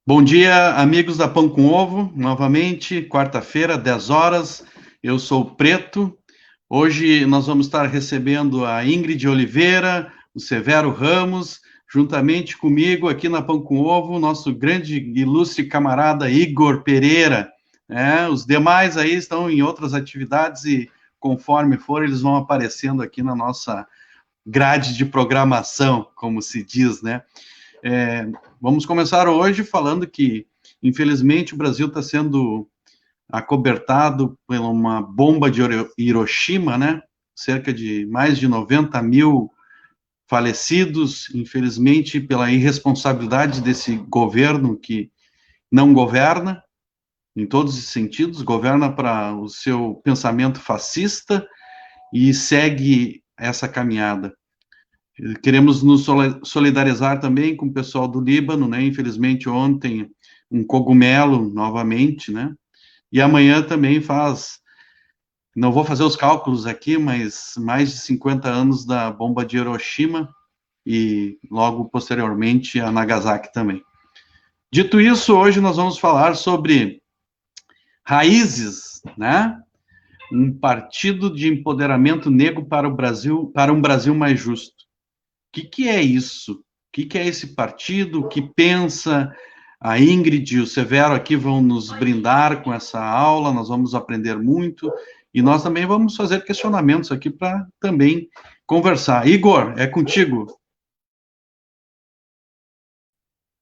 Bom dia, amigos da Pão com Ovo, novamente, quarta-feira, 10 horas, eu sou o Preto. Hoje nós vamos estar recebendo a Ingrid Oliveira, o Severo Ramos, juntamente comigo aqui na Pão com Ovo, nosso grande e ilustre camarada Igor Pereira. Os demais aí estão em outras atividades e conforme for, eles vão aparecendo aqui na nossa grade de programação, como se diz, né? Vamos começar hoje falando que, infelizmente, o Brasil está sendo acobertado por uma bomba de Hiroshima, né? Cerca de mais de 90 mil falecidos, infelizmente, pela irresponsabilidade desse governo que não governa, em todos os sentidos, governa para o seu pensamento fascista e segue essa caminhada. Queremos nos solidarizar também com o pessoal do Líbano, né? Infelizmente, ontem, um cogumelo novamente, né? E amanhã também não vou fazer os cálculos aqui, mas mais de 50 anos da bomba de Hiroshima e logo posteriormente a Nagasaki também. Dito isso, hoje nós vamos falar sobre Raízes, né? Um partido de empoderamento negro para o Brasil, para um Brasil mais justo. O que é isso? O que é esse partido? O que pensa? A Ingrid e o Severo aqui vão nos brindar com essa aula, nós vamos aprender muito, e nós também vamos fazer questionamentos aqui para também conversar. Igor, é contigo.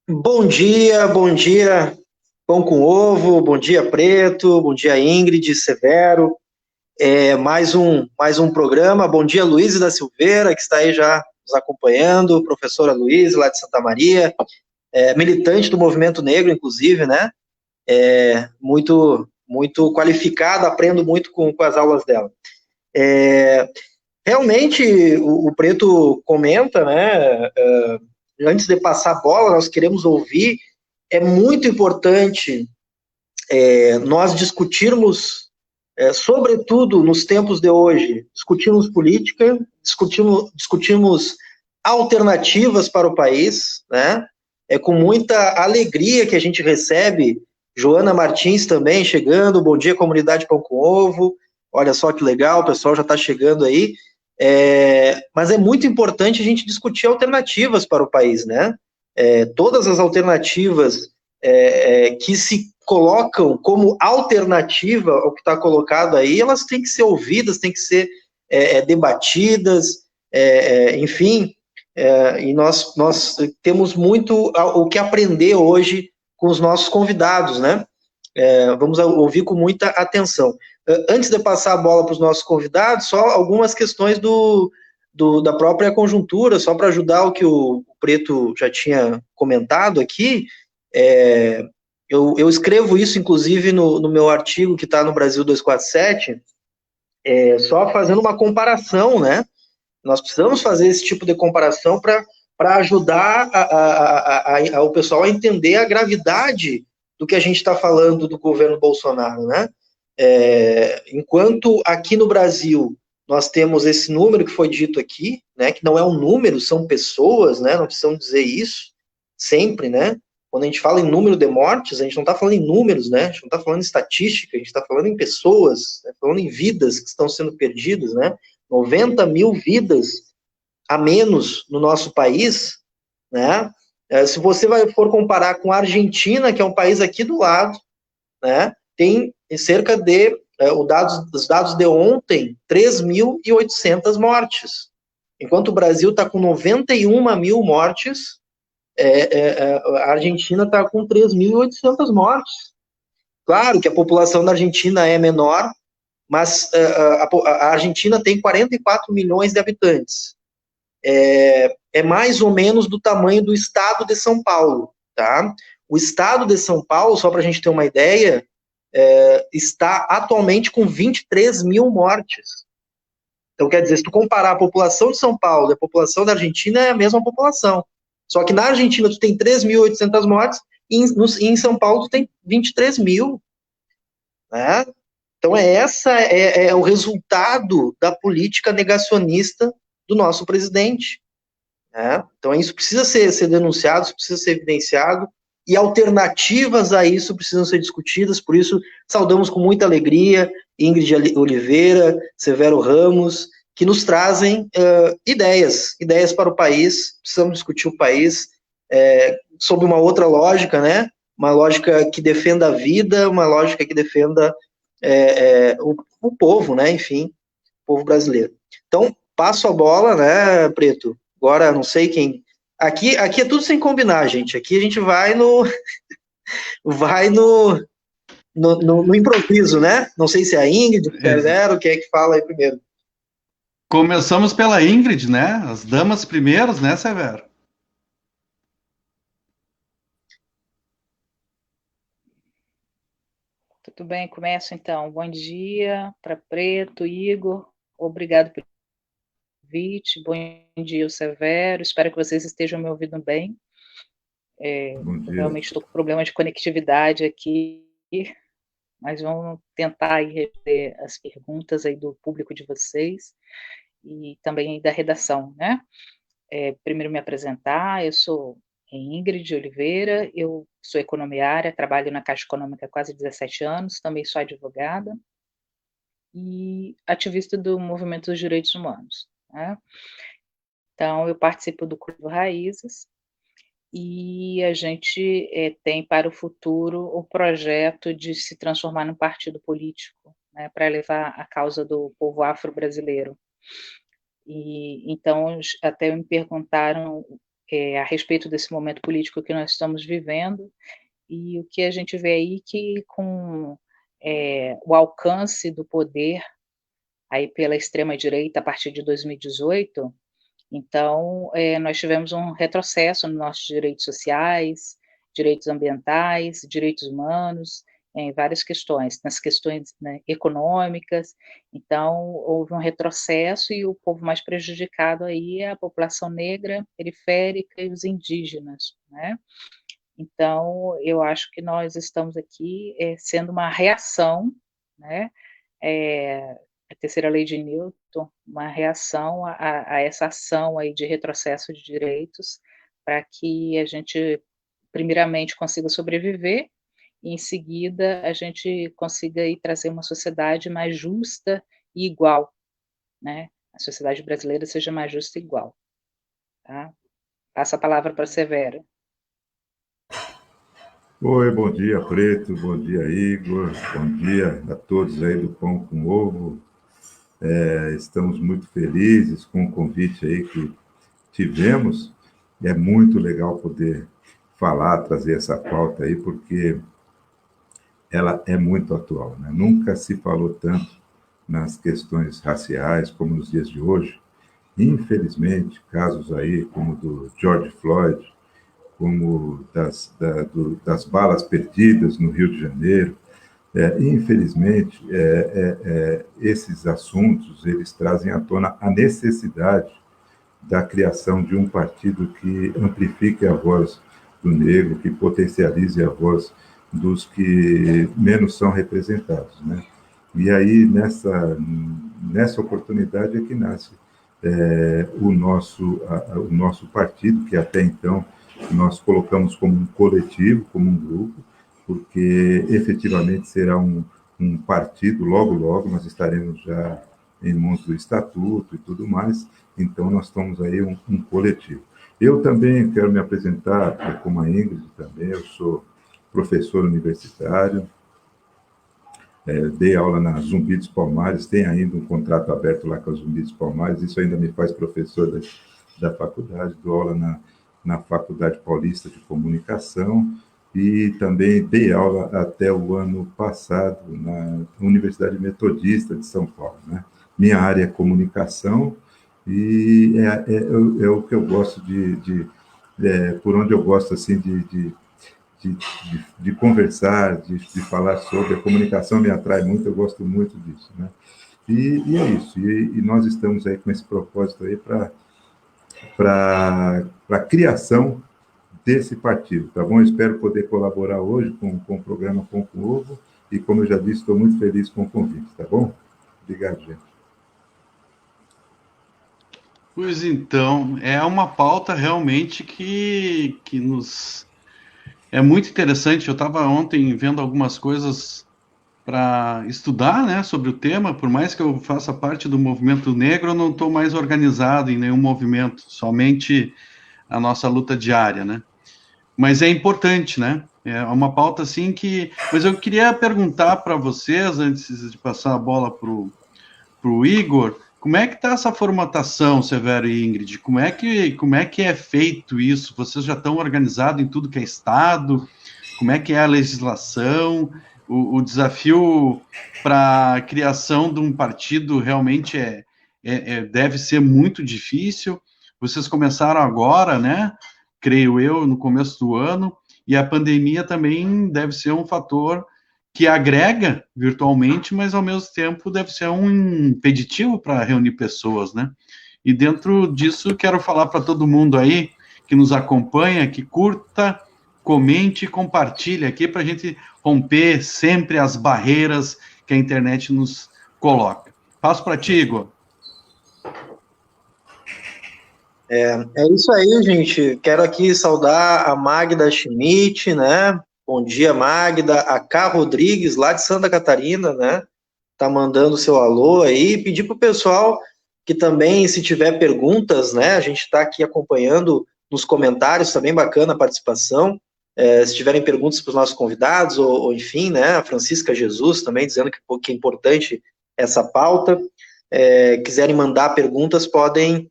Bom dia, Pão com Ovo, bom dia, Preto, bom dia, Ingrid, Severo. Mais um programa. Bom dia, Luiz da Silveira, que está aí já nos acompanhando, professora Luiz, lá de Santa Maria, militante do movimento negro, inclusive, né? Muito qualificada, aprendo muito com as aulas dela. Realmente, o Preto comenta, né? Antes de passar a bola, nós queremos ouvir. É muito importante nós discutirmos, sobretudo nos tempos de hoje, discutirmos política, discutimos alternativas para o país, né? É com muita alegria que a gente recebe Joana Martins também chegando. Bom dia, comunidade Pão com Ovo. Olha só que legal, o pessoal já está chegando aí. Mas é muito importante a gente discutir alternativas para o país, né? Todas as alternativas que se colocam como alternativa ao que está colocado aí, elas têm que ser ouvidas, têm que ser debatidas, enfim, e nós temos muito o que aprender hoje com os nossos convidados, né? Vamos ouvir com muita atenção. Antes de passar a bola para os nossos convidados, só algumas questões da própria conjuntura, só para ajudar o que o Preto já tinha comentado aqui. Eu escrevo isso, inclusive, no meu artigo que está no Brasil 247, só fazendo uma comparação, né? Nós precisamos fazer esse tipo de comparação para ajudar o pessoal a entender a gravidade do que a gente está falando do governo Bolsonaro, né? Enquanto aqui no Brasil nós temos esse número que foi dito aqui, né? Que não é um número, são pessoas, né? Não precisamos dizer isso sempre, né? Quando a gente fala em número de mortes, a gente não está falando em números, né? A gente não está falando em estatística, a gente está falando em pessoas, né? Falando em vidas que estão sendo perdidas, né? 90 mil vidas a menos no nosso país, né? Se você for comparar com a Argentina, que é um país aqui do lado, né? Tem cerca de, os dados de ontem, 3.800 mortes. Enquanto o Brasil está com 91 mil mortes, a Argentina está com 3.800 mortes. Claro que a população da Argentina é menor, mas a Argentina tem 44 milhões de habitantes. É mais ou menos do tamanho do estado de São Paulo, tá? O estado de São Paulo, só para a gente ter uma ideia, está atualmente com 23 mil mortes. Então, quer dizer, se tu comparar a população de São Paulo e a população da Argentina, é a mesma população. Só que na Argentina tu tem 3.800 mortes e em São Paulo tu tem 23 mil. Né? Então, é o resultado da política negacionista do nosso presidente. Né? Então, isso precisa ser denunciado, isso precisa ser evidenciado, e alternativas a isso precisam ser discutidas, por isso saudamos com muita alegria Ingrid Oliveira, Severo Ramos, que nos trazem ideias para o país. Precisamos discutir o país sob uma outra lógica, né? Uma lógica que defenda a vida, uma lógica que defenda o povo, né? Enfim, o povo brasileiro. Então, passo a bola, né, Preto? Agora, não sei quem... Aqui é tudo sem combinar, gente. Aqui a gente vai no improviso, né? Não sei se é a Ingrid, o Severo, quem é que fala aí primeiro? Começamos pela Ingrid, né? As damas primeiros, né, Severo? Tudo bem, começo então. Bom dia para Preto, Igor, obrigado pelo convite. Bom dia, Severo. Espero que vocês estejam me ouvindo bem. Realmente estou com problema de conectividade aqui, mas vamos tentar aí responder as perguntas aí do público de vocês e também da redação, né? Primeiro me apresentar, eu sou Ingrid Oliveira, eu sou economiária, trabalho na Caixa Econômica há quase 17 anos, também sou advogada e ativista do movimento dos direitos humanos, né? Então, eu participo do Clube Raízes e a gente tem para o futuro o projeto de se transformar num partido político, né, para levar a causa do povo afro-brasileiro. E então até me perguntaram a respeito desse momento político que nós estamos vivendo e o que a gente vê aí que com o alcance do poder aí pela extrema direita a partir de 2018, então nós tivemos um retrocesso nos nossos direitos sociais, direitos ambientais, direitos humanos, em várias questões, nas questões, né, econômicas. Então houve um retrocesso e o povo mais prejudicado aí é a população negra, periférica e os indígenas, né? Então eu acho que nós estamos aqui sendo uma reação, né? A terceira lei de Newton, uma reação a essa ação aí de retrocesso de direitos, para que a gente primeiramente consiga sobreviver e em seguida a gente consiga aí trazer uma sociedade mais justa e igual, né? A sociedade brasileira seja mais justa e igual, tá? Passa a palavra para a Severo. Oi, bom dia, Preto, bom dia, Igor, bom dia a todos aí do Pão com Ovo. Estamos muito felizes com o convite aí que tivemos. É muito legal poder falar, trazer essa pauta aí, porque ela é muito atual, né? Nunca se falou tanto nas questões raciais como nos dias de hoje. Infelizmente, casos aí como o do George Floyd, como das balas perdidas no Rio de Janeiro, infelizmente, esses assuntos eles trazem à tona a necessidade da criação de um partido que amplifique a voz do negro, que potencialize a voz dos que menos são representados, né? E aí, nessa oportunidade é que nasce o nosso partido, que até então nós colocamos como um coletivo, como um grupo, porque efetivamente será um partido, logo nós estaremos já em mãos do estatuto e tudo mais, então nós estamos aí um coletivo. Eu também quero me apresentar, como a Ingrid também, eu sou professor universitário, dei aula na Zumbi dos Palmares, tem ainda um contrato aberto lá com a Zumbi dos Palmares, isso ainda me faz professor da faculdade, dou aula na Faculdade Paulista de Comunicação, e também dei aula até o ano passado na Universidade Metodista de São Paulo, né? Minha área é comunicação e é o que eu gosto por onde eu gosto assim de conversar, de falar sobre. A comunicação me atrai muito, eu gosto muito disso, né? E é isso, e nós estamos aí com esse propósito aí para a criação desse partido, tá bom? Eu espero poder colaborar hoje com o programa Pão com Ovo, e como eu já disse, estou muito feliz com o convite, tá bom? Obrigado, gente. Pois então, é uma pauta realmente que nos é muito interessante. Eu estava ontem vendo algumas coisas para estudar, né, sobre o tema. Por mais que eu faça parte do movimento negro, eu não estou mais organizado em nenhum movimento, somente a nossa luta diária, né? Mas é importante, né? É uma pauta assim que. Mas eu queria perguntar para vocês, antes de passar a bola para o Igor, como é que está essa formatação, Severo e Ingrid? Como é que é feito isso? Vocês já estão organizados em tudo que é estado? Como é que é a legislação? O desafio para a criação de um partido realmente deve ser muito difícil. Vocês começaram agora, né? Creio eu, no começo do ano, e a pandemia também deve ser um fator que agrega virtualmente, mas ao mesmo tempo deve ser um impeditivo para reunir pessoas, né? E dentro disso, quero falar para todo mundo aí que nos acompanha, que curta, comente e compartilhe aqui para a gente romper sempre as barreiras que a internet nos coloca. Passo para ti, Igor. É isso aí, gente. Quero aqui saudar a Magda Schmidt, né? Bom dia, Magda. A K. Rodrigues, lá de Santa Catarina, né? Tá mandando seu alô aí. Pedir para o pessoal que também, se tiver perguntas, né? A gente está aqui acompanhando nos comentários, tá bem bacana a participação. Se tiverem perguntas para os nossos convidados, ou enfim, né? A Francisca Jesus também dizendo que é importante essa pauta. Quiserem mandar perguntas, podem.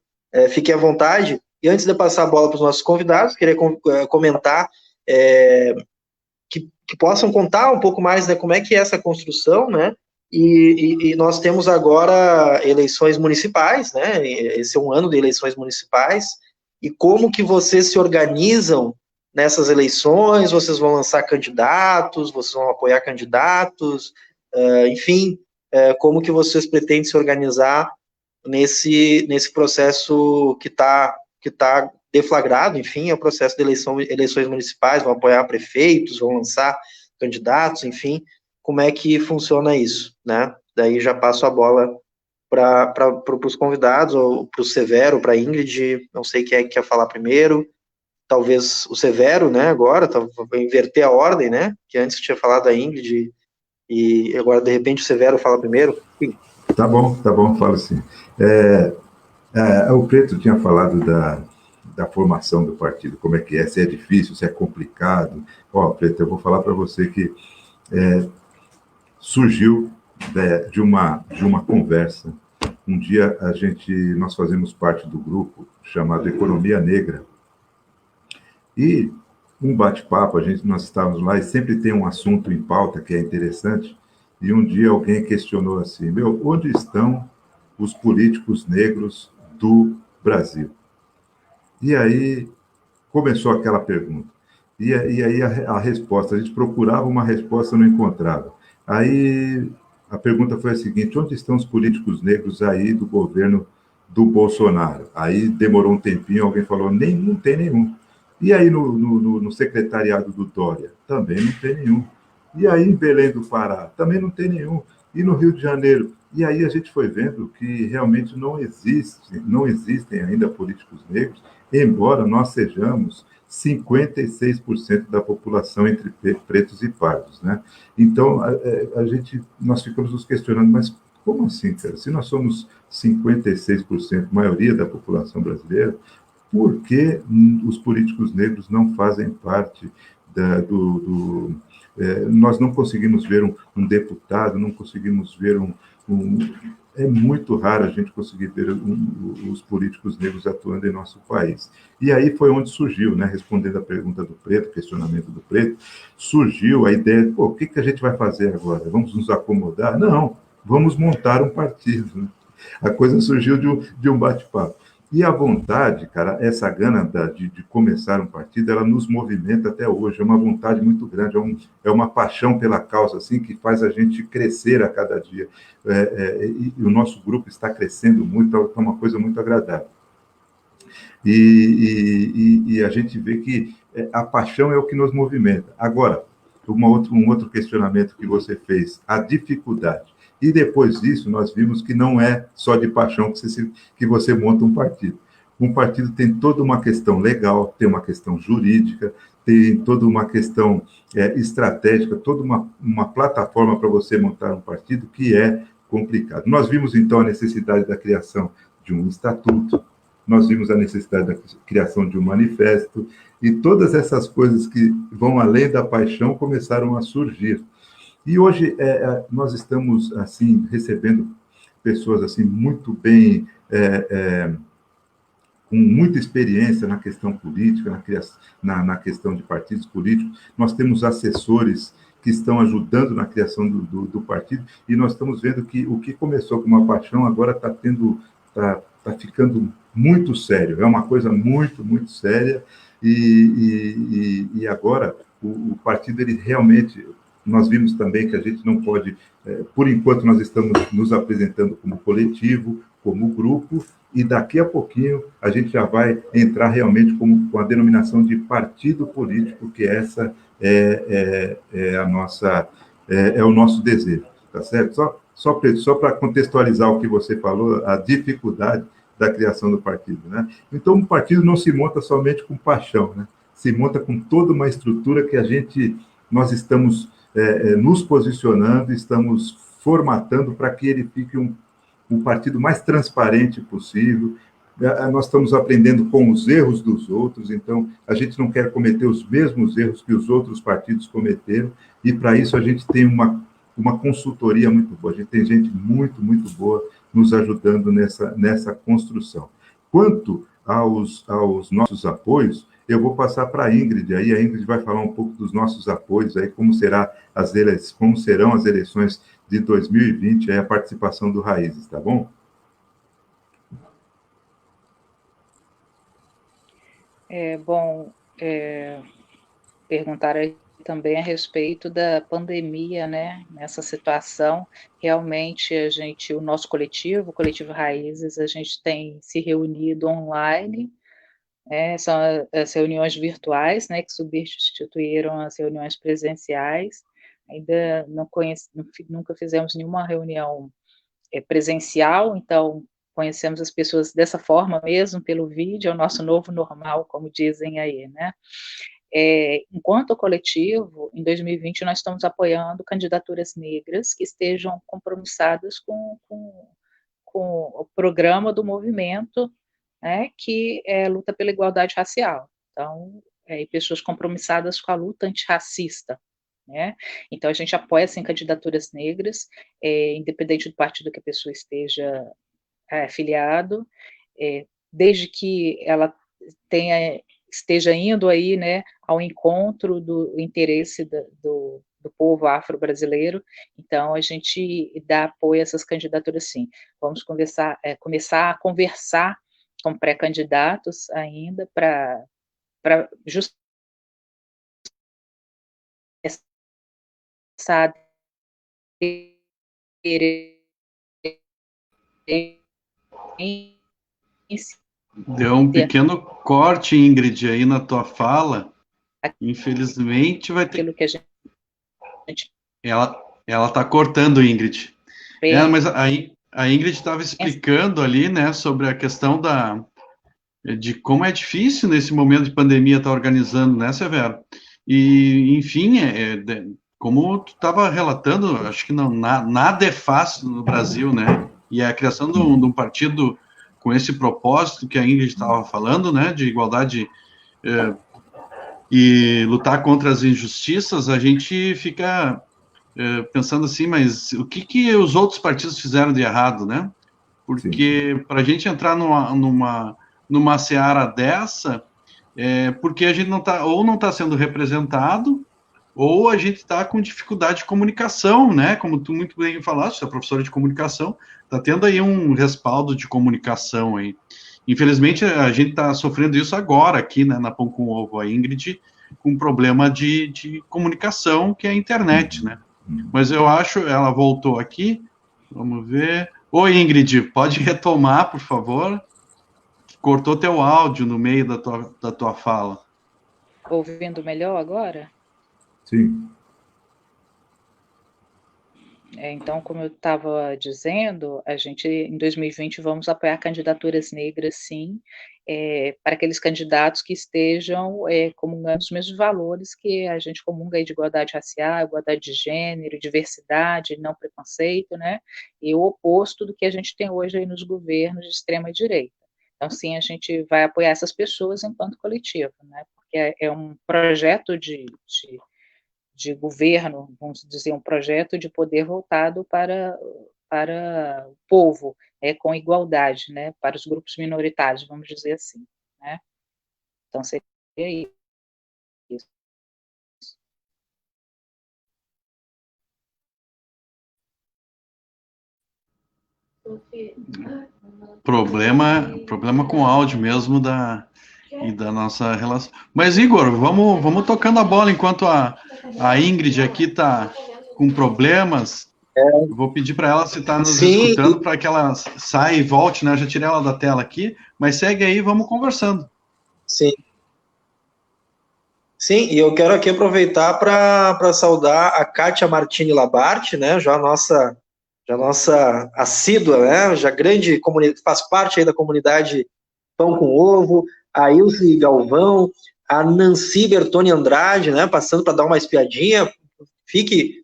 Fiquem à vontade. E antes de passar a bola para os nossos convidados, queria comentar que possam contar um pouco mais, né, como é que é essa construção, né? E nós temos agora eleições municipais, né? Esse é um ano de eleições municipais. E como que vocês se organizam nessas eleições? Vocês vão lançar candidatos? Vocês vão apoiar candidatos? Enfim, como que vocês pretendem se organizar nesse processo que tá deflagrado, enfim, é o processo de eleições municipais, vão apoiar prefeitos, vão lançar candidatos, enfim, como é que funciona isso, né? Daí já passo a bola para os convidados, ou para o Severo, para a Ingrid, não sei quem é que quer falar primeiro, talvez o Severo, né, agora, vou inverter a ordem, né, que antes tinha falado a Ingrid, e agora, de repente, o Severo fala primeiro. Enfim. Tá bom, falo sim. O Preto tinha falado da formação do partido, como é que é, se é difícil, se é complicado. Preto, eu vou falar para você que surgiu de uma conversa. Um dia nós fazemos parte do grupo chamado Economia Negra, e um bate-papo, nós estávamos lá e sempre tem um assunto em pauta que é interessante, e um dia alguém questionou assim, onde estão os políticos negros do Brasil? E aí começou aquela pergunta. E aí a resposta, a gente procurava uma resposta, não encontrava. Aí a pergunta foi a seguinte, onde estão os políticos negros aí do governo do Bolsonaro? Aí demorou um tempinho, alguém falou, não tem nenhum. E aí no secretariado do Dória? Também não tem nenhum. E aí em Belém do Pará? Também não tem nenhum. E no Rio de Janeiro? E aí a gente foi vendo que realmente não existem ainda políticos negros, embora nós sejamos 56% da população entre pretos e pardos, né? Então, nós ficamos nos questionando, mas como assim, cara? Se nós somos 56%, maioria da população brasileira, por que os políticos negros não fazem parte nós não conseguimos ver um deputado, não conseguimos ver é muito raro a gente conseguir ver os políticos negros atuando em nosso país. E aí foi onde surgiu, né, respondendo a pergunta do Preto, questionamento do Preto, surgiu a ideia, o que a gente vai fazer agora? Vamos nos acomodar? Não, vamos montar um partido. Né? A coisa surgiu de um bate-papo. E a vontade, cara, essa gana de começar um partido, ela nos movimenta até hoje, é uma vontade muito grande, é uma paixão pela causa, assim, que faz a gente crescer a cada dia. E o nosso grupo está crescendo muito, é uma coisa muito agradável. E a gente vê que a paixão é o que nos movimenta. Agora, um outro questionamento que você fez, a dificuldade. E depois disso, nós vimos que não é só de paixão que você monta um partido. Um partido tem toda uma questão legal, tem uma questão jurídica, tem toda uma questão estratégica, toda uma plataforma para você montar um partido que é complicado. Nós vimos, então, a necessidade da criação de um estatuto, nós vimos a necessidade da criação de um manifesto, e todas essas coisas que vão além da paixão começaram a surgir. E hoje nós estamos, assim, recebendo pessoas, assim, muito bem, com muita experiência na questão política, na questão de partidos políticos. Nós temos assessores que estão ajudando na criação do partido, e nós estamos vendo que o que começou com uma paixão agora está ficando muito sério, é uma coisa muito, muito séria, e agora o partido, ele realmente, nós vimos também que a gente não pode, por enquanto nós estamos nos apresentando como coletivo, como grupo, e daqui a pouquinho a gente já vai entrar realmente com a denominação de partido político, que essa é o nosso desejo, tá certo? Só para contextualizar o que você falou, a dificuldade da criação do partido, né? Então, um partido não se monta somente com paixão, né? Se monta com toda uma estrutura que nós estamos nos posicionando, estamos formatando para que ele fique um partido mais transparente possível. Nós estamos aprendendo com os erros dos outros, então a gente não quer cometer os mesmos erros que os outros partidos cometeram, e para isso a gente tem uma consultoria muito boa, a gente tem gente muito, muito boa nos ajudando nessa construção. Quanto aos nossos apoios, eu vou passar para a Ingrid, aí a Ingrid vai falar um pouco dos nossos apoios, aí como serão as eleições de 2020, aí a participação do Raízes, tá bom? Perguntaram aí também a respeito da pandemia, né? Nessa situação, realmente o nosso coletivo, o Coletivo Raízes, a gente tem se reunido online, são as reuniões virtuais, né, que substituíram as reuniões presenciais. Ainda nunca fizemos nenhuma reunião presencial, então conhecemos as pessoas dessa forma mesmo, pelo vídeo, é o nosso novo normal, como dizem aí, né? Enquanto coletivo, em 2020, nós estamos apoiando candidaturas negras que estejam compromissadas com o programa do movimento, né, que luta pela igualdade racial. Então, e pessoas compromissadas com a luta antirracista, né? Então, a gente apoia, assim, candidaturas negras, independente do partido que a pessoa esteja afiliado, desde que ela esteja indo aí, né, ao encontro do interesse do povo afro-brasileiro. Então, a gente dá apoio a essas candidaturas, sim. Vamos começar a conversar com pré-candidatos ainda para justamente essa Deu um pequeno corte, Ingrid, aí na tua fala. Infelizmente vai ter... aquilo que a gente... Ela está cortando, Ingrid. Mas a Ingrid estava explicando ali, né, sobre a questão de como é difícil nesse momento de pandemia estar organizando, né, Severo? E, enfim, como tu estava relatando, acho que nada é fácil no Brasil, né? E a criação de um partido com esse propósito que a Ingrid estava falando, né, de igualdade e lutar contra as injustiças, a gente fica pensando assim, mas o que os outros partidos fizeram de errado, né? Porque para a gente entrar numa seara dessa, porque a gente não está sendo representado, ou a gente está com dificuldade de comunicação, né? Como tu muito bem falaste, você é professora de comunicação, está tendo aí um respaldo de comunicação aí. Infelizmente, a gente está sofrendo isso agora aqui, né, na Pão com Ovo, a Ingrid, com um problema de comunicação, que é a internet, né? Mas eu acho, ela voltou aqui, vamos ver. Oi, Ingrid, pode retomar, por favor? Cortou teu áudio no meio da tua fala. Ouvindo melhor agora? Sim. Então, como eu estava dizendo, a gente, em 2020, vamos apoiar candidaturas negras, sim, para aqueles candidatos que estejam comungando os mesmos valores que a gente comunga aí de igualdade racial, igualdade de gênero, diversidade, não preconceito, né? E o oposto do que a gente tem hoje aí nos governos de extrema direita. Então, sim, a gente vai apoiar essas pessoas enquanto coletivo, né? Porque é um projeto de governo, vamos dizer, um projeto de poder voltado para o povo, com igualdade, né, para os grupos minoritários, vamos dizer assim, né. Então seria isso. Problema com o áudio mesmo e da nossa relação. Mas, Igor, vamos tocando a bola enquanto a Ingrid aqui está com problemas. Eu vou pedir para ela se está nos escutando para que ela saia e volte, né? Eu já tirei ela da tela aqui, mas segue aí, vamos conversando. Sim. Sim, e eu quero aqui aproveitar para saudar a Kátia Martini Labarte, né? Já nossa assídua, né? Já grande comunidade, faz parte aí da comunidade Pão com Ovo, a Ilse Galvão, a Nancy Bertoni Andrade, né? Passando para dar uma espiadinha. Fique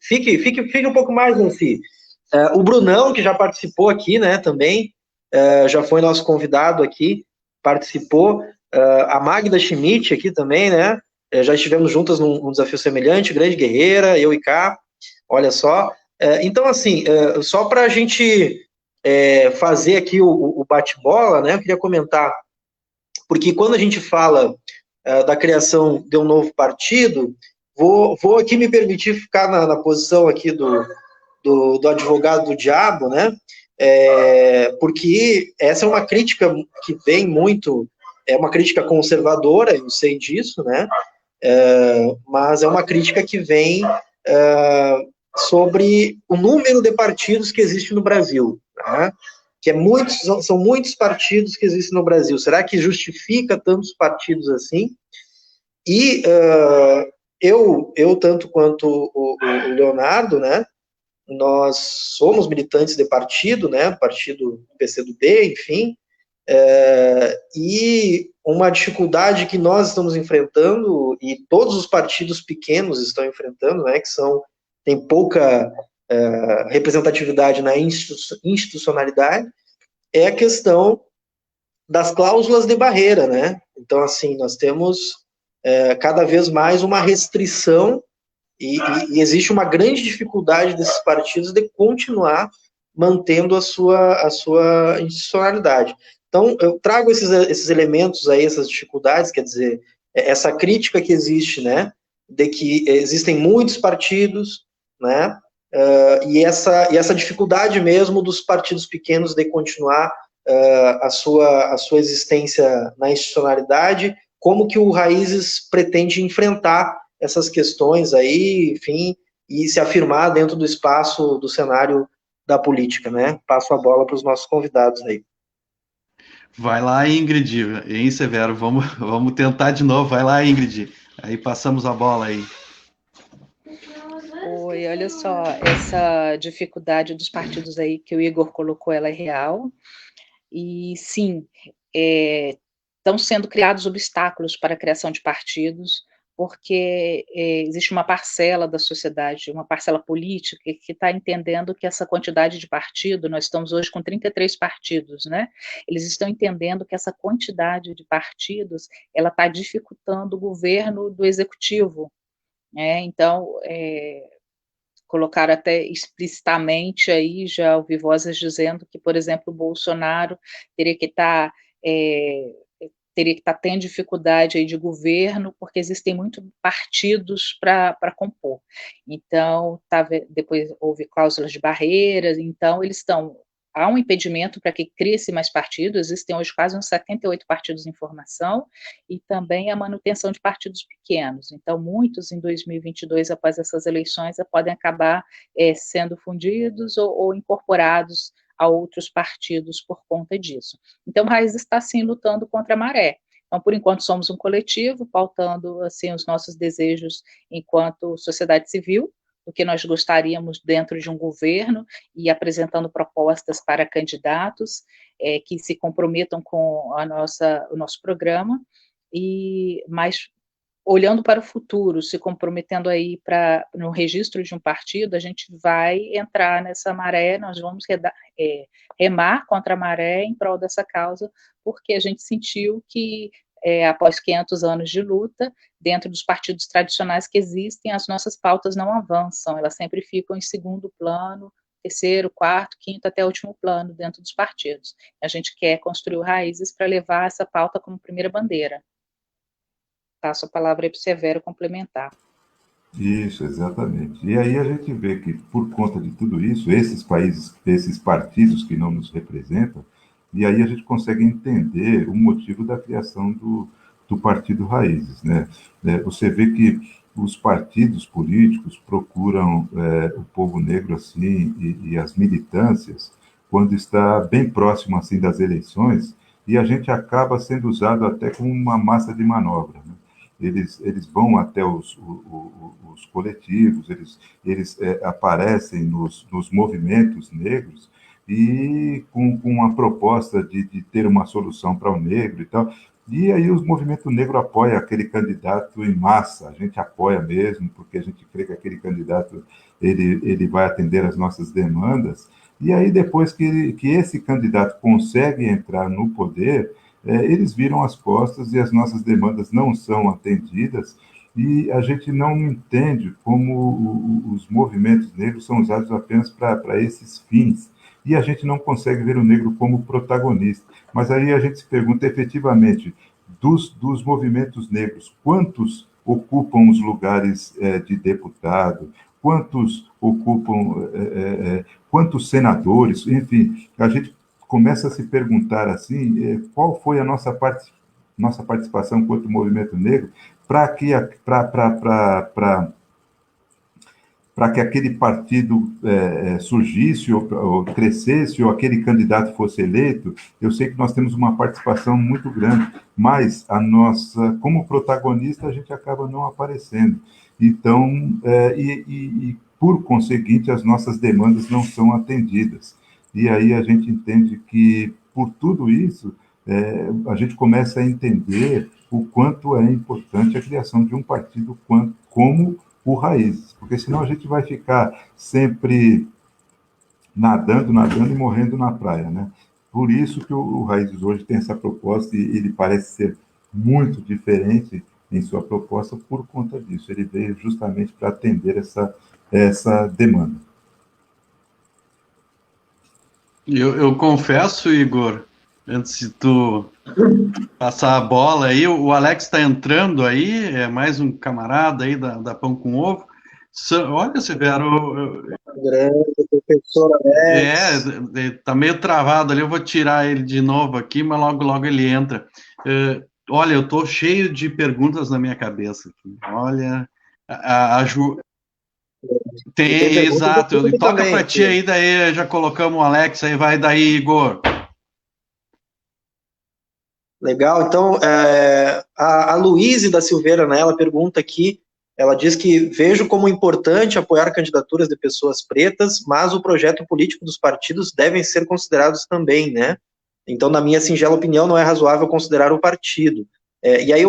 um pouco mais, Nancy. O Brunão, que já participou aqui, né? Também já foi nosso convidado aqui, participou. A Magda Schmidt aqui também, né? Já estivemos juntas num desafio semelhante, grande guerreira, eu e Cá, olha só. Então, assim, só para a gente fazer aqui o bate-bola, né, eu queria comentar, porque quando a gente fala da criação de um novo partido, vou aqui me permitir ficar na posição aqui do advogado do diabo, né, porque essa é uma crítica que vem muito, é uma crítica conservadora, eu sei disso, né, mas é uma crítica que vem sobre o número de partidos que existe no Brasil, né? Que são muitos partidos que existem no Brasil. Será que justifica tantos partidos assim? E eu tanto quanto o Leonardo, né? Nós somos militantes de partido, né? Partido PCdoB, enfim. E uma dificuldade que nós estamos enfrentando, e todos os partidos pequenos estão enfrentando, né, que tem pouca representatividade na institucionalidade, é a questão das cláusulas de barreira, né? Então, assim, nós temos cada vez mais uma restrição e existe uma grande dificuldade desses partidos de continuar mantendo a sua institucionalidade. Então, eu trago esses elementos aí, essas dificuldades, quer dizer, essa crítica que existe, né, de que existem muitos partidos, né, e essa dificuldade mesmo dos partidos pequenos de continuar a sua existência na institucionalidade, como que o Raízes pretende enfrentar essas questões aí, enfim, e se afirmar dentro do espaço, do cenário da política, né? Passo a bola para os nossos convidados aí. Vai lá, Ingrid, hein, Severo? Vamos tentar de novo. Vai lá, Ingrid. Aí passamos a bola aí. Oi, olha só, essa dificuldade dos partidos aí que o Igor colocou, ela é real. E sim, estão sendo criados obstáculos para a criação de partidos, porque existe uma parcela da sociedade, uma parcela política, que está entendendo que essa quantidade de partido, nós estamos hoje com 33 partidos, né? Eles estão entendendo que essa quantidade de partidos, ela está dificultando o governo do executivo, né? Então, colocaram até explicitamente aí, já ouvi vozes dizendo que, por exemplo, o Bolsonaro teria que estar tendo dificuldade aí de governo, porque existem muitos partidos para compor. Então, depois houve cláusulas de barreiras, então há um impedimento para que crie-se mais partidos, existem hoje quase uns 78 partidos em formação, e também a manutenção de partidos pequenos. Então, muitos em 2022, após essas eleições, podem acabar sendo fundidos ou incorporados a outros partidos por conta disso. Então, Raiz está, sim, lutando contra a maré. Então, por enquanto, somos um coletivo, pautando, assim, os nossos desejos enquanto sociedade civil, do que nós gostaríamos dentro de um governo e apresentando propostas para candidatos que se comprometam com o nosso programa, mas olhando para o futuro, se comprometendo aí no registro de um partido, a gente vai entrar nessa maré, nós vamos remar contra a maré em prol dessa causa, porque a gente sentiu que, após 500 anos de luta, dentro dos partidos tradicionais que existem, as nossas pautas não avançam, elas sempre ficam em segundo plano, terceiro, quarto, quinto, até último plano dentro dos partidos. A gente quer construir raízes para levar essa pauta como primeira bandeira. Passo a palavra aí para o Severo complementar. Isso, exatamente. E aí a gente vê que, por conta de tudo isso, esses países, esses partidos que não nos representam, e aí a gente consegue entender o motivo da criação do Partido Raízes, né? Você vê que os partidos políticos procuram o povo negro assim e as militâncias quando está bem próximo assim das eleições, e a gente acaba sendo usado até como uma massa de manobra, né? Eles vão até os coletivos, eles aparecem nos movimentos negros e com a proposta de ter uma solução para o negro e tal. E aí o movimento negro apoia aquele candidato em massa, a gente apoia mesmo, porque a gente crê que aquele candidato ele vai atender às nossas demandas. E aí depois que esse candidato consegue entrar no poder, eles viram as costas e as nossas demandas não são atendidas, e a gente não entende como os movimentos negros são usados apenas para esses fins, e a gente não consegue ver o negro como protagonista. Mas aí a gente se pergunta, efetivamente, dos movimentos negros, quantos ocupam os lugares de deputado, quantos ocupam, quantos senadores, enfim, a gente começa a se perguntar assim, qual foi a nossa participação enquanto movimento negro para que aquele partido surgisse ou crescesse, ou aquele candidato fosse eleito. Eu sei que nós temos uma participação muito grande, mas como protagonista, a gente acaba não aparecendo. Então, por conseguinte, as nossas demandas não são atendidas. E aí a gente entende que, por tudo isso, a gente começa a entender o quanto é importante a criação de um partido como o Raízes, porque senão a gente vai ficar sempre nadando e morrendo na praia, né? Por isso que o Raízes hoje tem essa proposta, e ele parece ser muito diferente em sua proposta por conta disso. Ele veio justamente para atender essa demanda. Eu confesso, Igor, antes de tu passar a bola aí, o Alex está entrando aí, é mais um camarada aí da Pão com Ovo. Olha, Severo... Grande professor Alex. Tá meio travado ali, eu vou tirar ele de novo aqui, mas logo ele entra. Olha, eu tô cheio de perguntas na minha cabeça aqui. Olha, a Ju... Tem, exato. Toca para ti aí, daí já colocamos o Alex, aí vai daí, Igor. Legal, então, a Luíse da Silveira, né, ela pergunta aqui, ela diz que vejo como importante apoiar candidaturas de pessoas pretas, mas o projeto político dos partidos devem ser considerados também, né? Então, na minha singela opinião, não é razoável considerar o partido. E aí,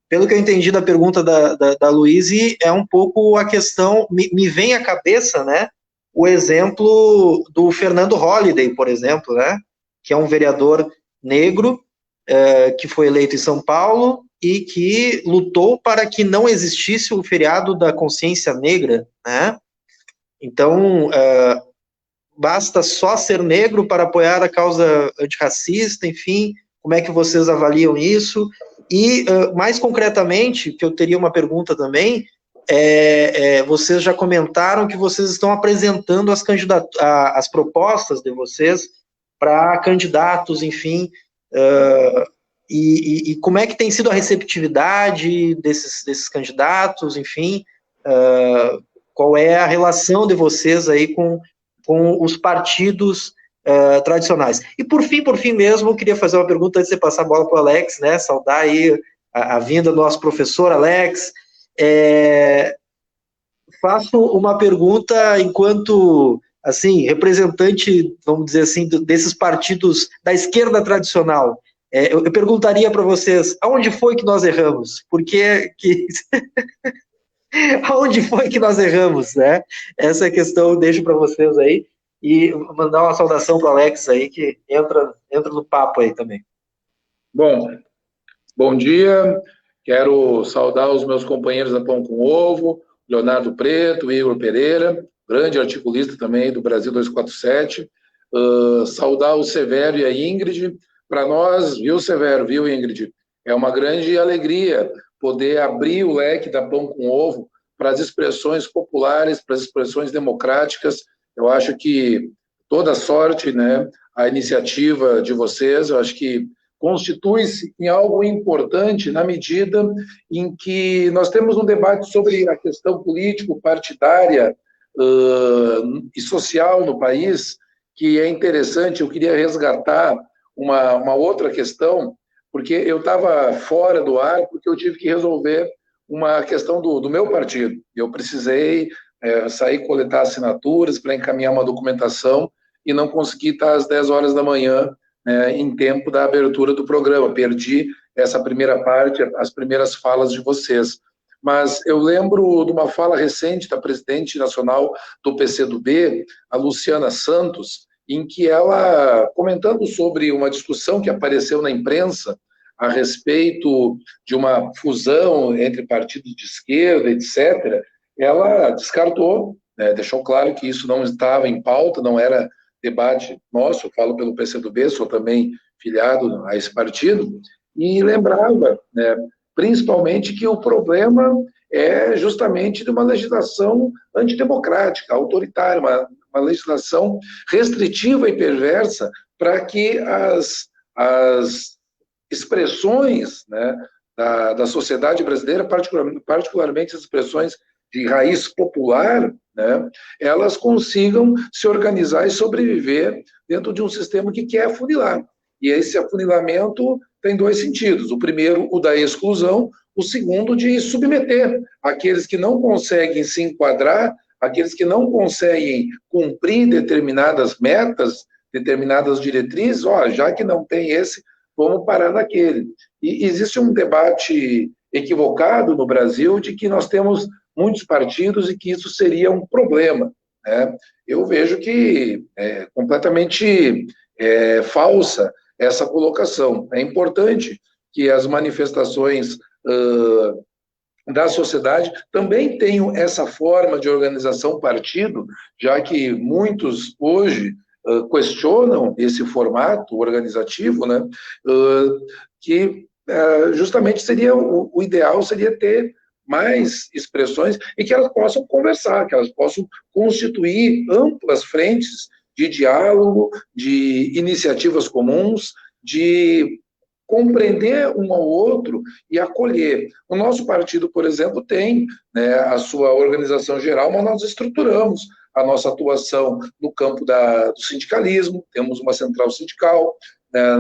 pelo que eu entendi da pergunta da Luíse, é um pouco a questão, me vem à cabeça, né, o exemplo do Fernando Holliday, por exemplo, né, que é um vereador negro, que foi eleito em São Paulo e que lutou para que não existisse o feriado da consciência negra, né? Então, basta só ser negro para apoiar a causa antirracista, enfim, como é que vocês avaliam isso? E, mais concretamente, que eu teria uma pergunta também, vocês já comentaram que vocês estão apresentando as propostas de vocês para candidatos, enfim, e como é que tem sido a receptividade desses candidatos, enfim, qual é a relação de vocês aí com os partidos tradicionais. E por fim mesmo, eu queria fazer uma pergunta antes de passar a bola para o Alex, né, saudar aí a vinda do nosso professor Alex. Faço uma pergunta enquanto, assim, representante, vamos dizer assim, desses partidos da esquerda tradicional. Eu perguntaria para vocês, aonde foi que nós erramos? Por que aonde foi que nós erramos, né? Essa questão eu deixo para vocês aí. E mandar uma saudação para o Alex aí, que entra no papo aí também. Bom dia. Quero saudar os meus companheiros da Pão com Ovo, Leonardo Preto, Igor Pereira, grande articulista também do Brasil 247. Saudar o Severo e a Ingrid. Para nós, viu, Severo, viu, Ingrid? É uma grande alegria poder abrir o leque da Pão com Ovo para as expressões populares, para as expressões democráticas. Eu acho que toda sorte, né, a iniciativa de vocês, eu acho que constitui-se em algo importante na medida em que nós temos um debate sobre a questão político-partidária e social no país, que é interessante. Eu queria resgatar uma outra questão, porque eu estava fora do ar, porque eu tive que resolver uma questão do meu partido. Eu precisei sair coletar assinaturas para encaminhar uma documentação e não consegui estar às 10 horas da manhã, em tempo da abertura do programa. Perdi essa primeira parte, as primeiras falas de vocês. Mas eu lembro de uma fala recente da presidente nacional do PCdoB, a Luciana Santos, em que ela, comentando sobre uma discussão que apareceu na imprensa a respeito de uma fusão entre partidos de esquerda, etc., ela descartou, deixou claro que isso não estava em pauta, não era debate nosso. Eu falo pelo PCdoB, sou também filiado a esse partido, e lembrava, principalmente, que o problema é justamente de uma legislação antidemocrática, autoritária, uma legislação restritiva e perversa para que as expressões, da sociedade brasileira, particularmente as expressões de raiz popular, elas consigam se organizar e sobreviver dentro de um sistema que quer afunilar. E esse afunilamento tem dois sentidos. O primeiro, o da exclusão; o segundo, de submeter aqueles que não conseguem se enquadrar, aqueles que não conseguem cumprir determinadas metas, determinadas diretrizes. Já que não tem esse, vamos parar naquele. E existe um debate equivocado no Brasil de que nós temos muitos partidos e que isso seria um problema. Eu vejo que é completamente falsa essa colocação. É importante que as manifestações da sociedade também tenham essa forma de organização partido, já que muitos hoje questionam esse formato organizativo, que justamente seria o ideal seria ter mais expressões e que elas possam conversar, que elas possam constituir amplas frentes de diálogo, de iniciativas comuns, de compreender um ao outro e acolher. O nosso partido, por exemplo, tem a sua organização geral, mas nós estruturamos a nossa atuação no campo do sindicalismo. Temos uma central sindical,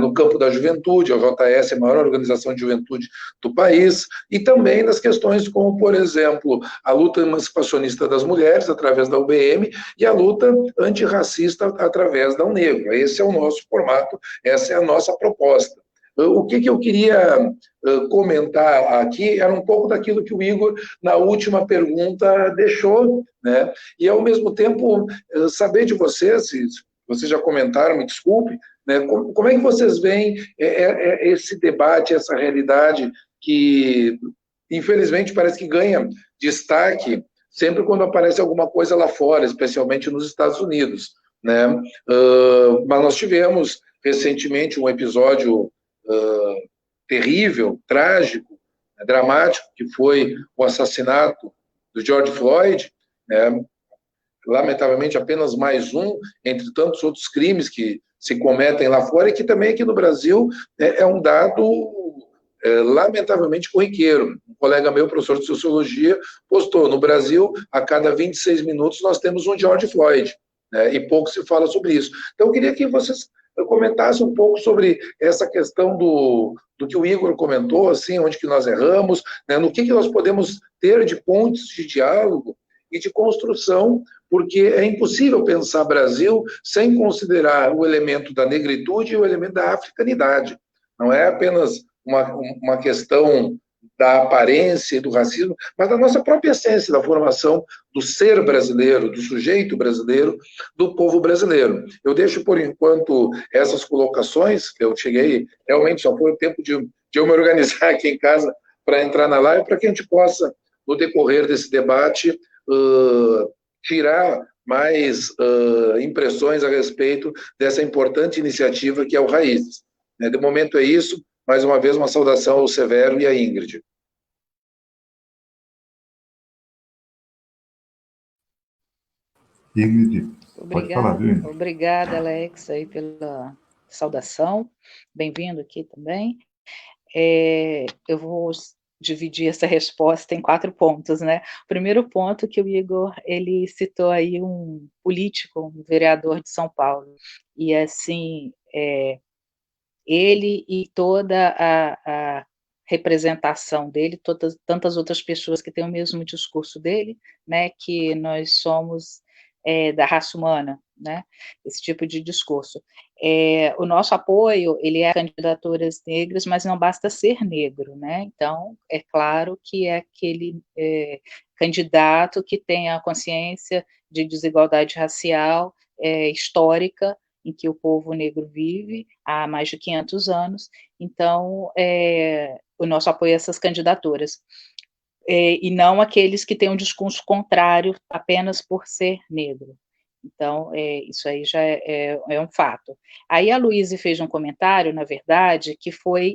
no campo da juventude. A JS é a maior organização de juventude do país, e também nas questões como, por exemplo, a luta emancipacionista das mulheres, através da UBM, e a luta antirracista, através da UNEGRO. Esse é o nosso formato, essa é a nossa proposta. O que eu queria comentar aqui era um pouco daquilo que o Igor, na última pergunta, deixou, e, ao mesmo tempo, saber de vocês, se vocês já comentaram, me desculpe, como é que vocês veem esse debate, essa realidade que, infelizmente, parece que ganha destaque sempre quando aparece alguma coisa lá fora, especialmente nos Estados Unidos, mas nós tivemos recentemente um episódio terrível, trágico, dramático, que foi o assassinato do George Floyd, lamentavelmente apenas mais um entre tantos outros crimes que se cometem lá fora, e que também aqui no Brasil é um dado lamentavelmente corriqueiro. Um colega meu, professor de Sociologia, postou: no Brasil, a cada 26 minutos nós temos um George Floyd, e pouco se fala sobre isso. Então eu queria que vocês comentasse um pouco sobre essa questão do que o Igor comentou, assim, onde que nós erramos, né, no que nós podemos ter de pontes de diálogo e de construção, porque é impossível pensar Brasil sem considerar o elemento da negritude e o elemento da africanidade. Não é apenas uma questão da aparência e do racismo, mas da nossa própria essência, da formação do ser brasileiro, do sujeito brasileiro, do povo brasileiro. Eu deixo, por enquanto, essas colocações, que eu cheguei, realmente só foi o tempo de eu me organizar aqui em casa para entrar na live, para que a gente possa, no decorrer desse debate, tirar mais impressões a respeito dessa importante iniciativa que é o Raízes. De momento é isso. Mais uma vez, uma saudação ao Severo e à Ingrid. Ingrid, pode falar, viu, Ingrid? Obrigada, Alex, aí pela saudação. Bem-vindo aqui também. Eu vou dividir essa resposta em 4 pontos, né? O primeiro ponto que o Igor, ele citou aí um político, um vereador de São Paulo, e assim, ele e toda a representação dele, tantas outras pessoas que têm o mesmo discurso dele, né, que nós somos da raça humana, né, esse tipo de discurso. O nosso apoio, ele é a candidaturas negras, mas não basta ser negro, né, então, é claro que é aquele candidato que tem a consciência de desigualdade racial histórica, em que o povo negro vive há mais de 500 anos, então, o nosso apoio a essas candidaturas. E não aqueles que têm um discurso contrário apenas por ser negro. Então, isso aí já é um fato. Aí a Luísa fez um comentário, na verdade, que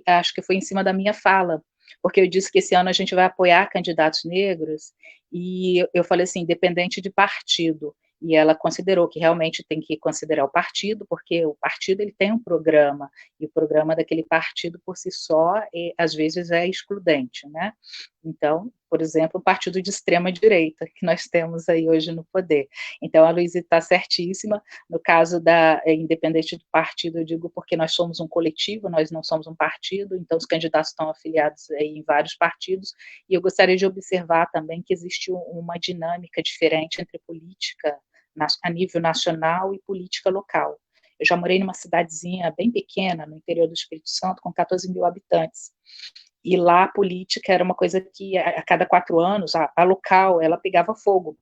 acho que foi em cima da minha fala, porque eu disse que esse ano a gente vai apoiar candidatos negros, e eu falei assim, independente de partido, e ela considerou que realmente tem que considerar o partido, porque o partido ele tem um programa, e o programa daquele partido por si só, às vezes é excludente, né? Então, por exemplo, o partido de extrema direita que nós temos aí hoje no poder. Então, a Luísa está certíssima, no caso da independente do partido, eu digo porque nós somos um coletivo, nós não somos um partido, então os candidatos estão afiliados aí em vários partidos, e eu gostaria de observar também que existe uma dinâmica diferente entre política a nível nacional e política local. Eu já morei numa cidadezinha bem pequena, no interior do Espírito Santo, com 14 mil habitantes, e lá a política era uma coisa que a cada 4 anos, a local, ela pegava fogo.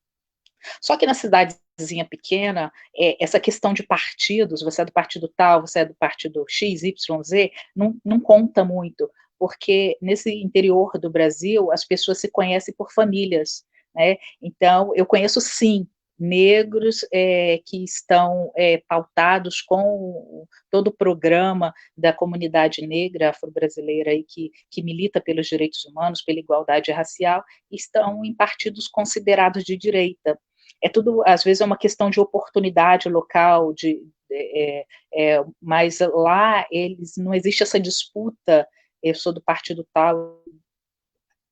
Só que na cidadezinha pequena, essa questão de partidos, você é do partido tal, você é do partido X, Y, Z, não conta muito, porque nesse interior do Brasil, as pessoas se conhecem por famílias, né? Então, eu conheço, sim, negros que estão pautados com todo o programa da comunidade negra afro-brasileira aí que milita pelos direitos humanos, pela igualdade racial, estão em partidos considerados de direita. Tudo, às vezes, é uma questão de oportunidade local, mas lá não existe essa disputa, eu sou do partido tal,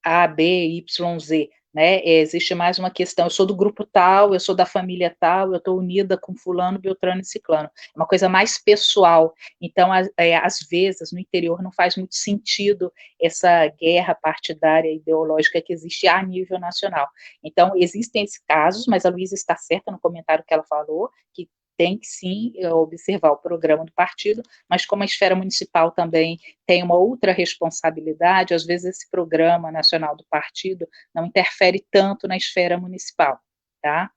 A, B, Y, Z, né? Existe mais uma questão, eu sou do grupo tal, eu sou da família tal, eu estou unida com fulano, beltrano e ciclano. É uma coisa mais pessoal. Então, às vezes, no interior não faz muito sentido essa guerra partidária ideológica que existe a nível nacional. Então, existem esses casos, mas a Luísa está certa no comentário que ela falou, que tem que sim observar o programa do partido, mas como a esfera municipal também tem uma outra responsabilidade, às vezes esse programa nacional do partido não interfere tanto na esfera municipal, tá?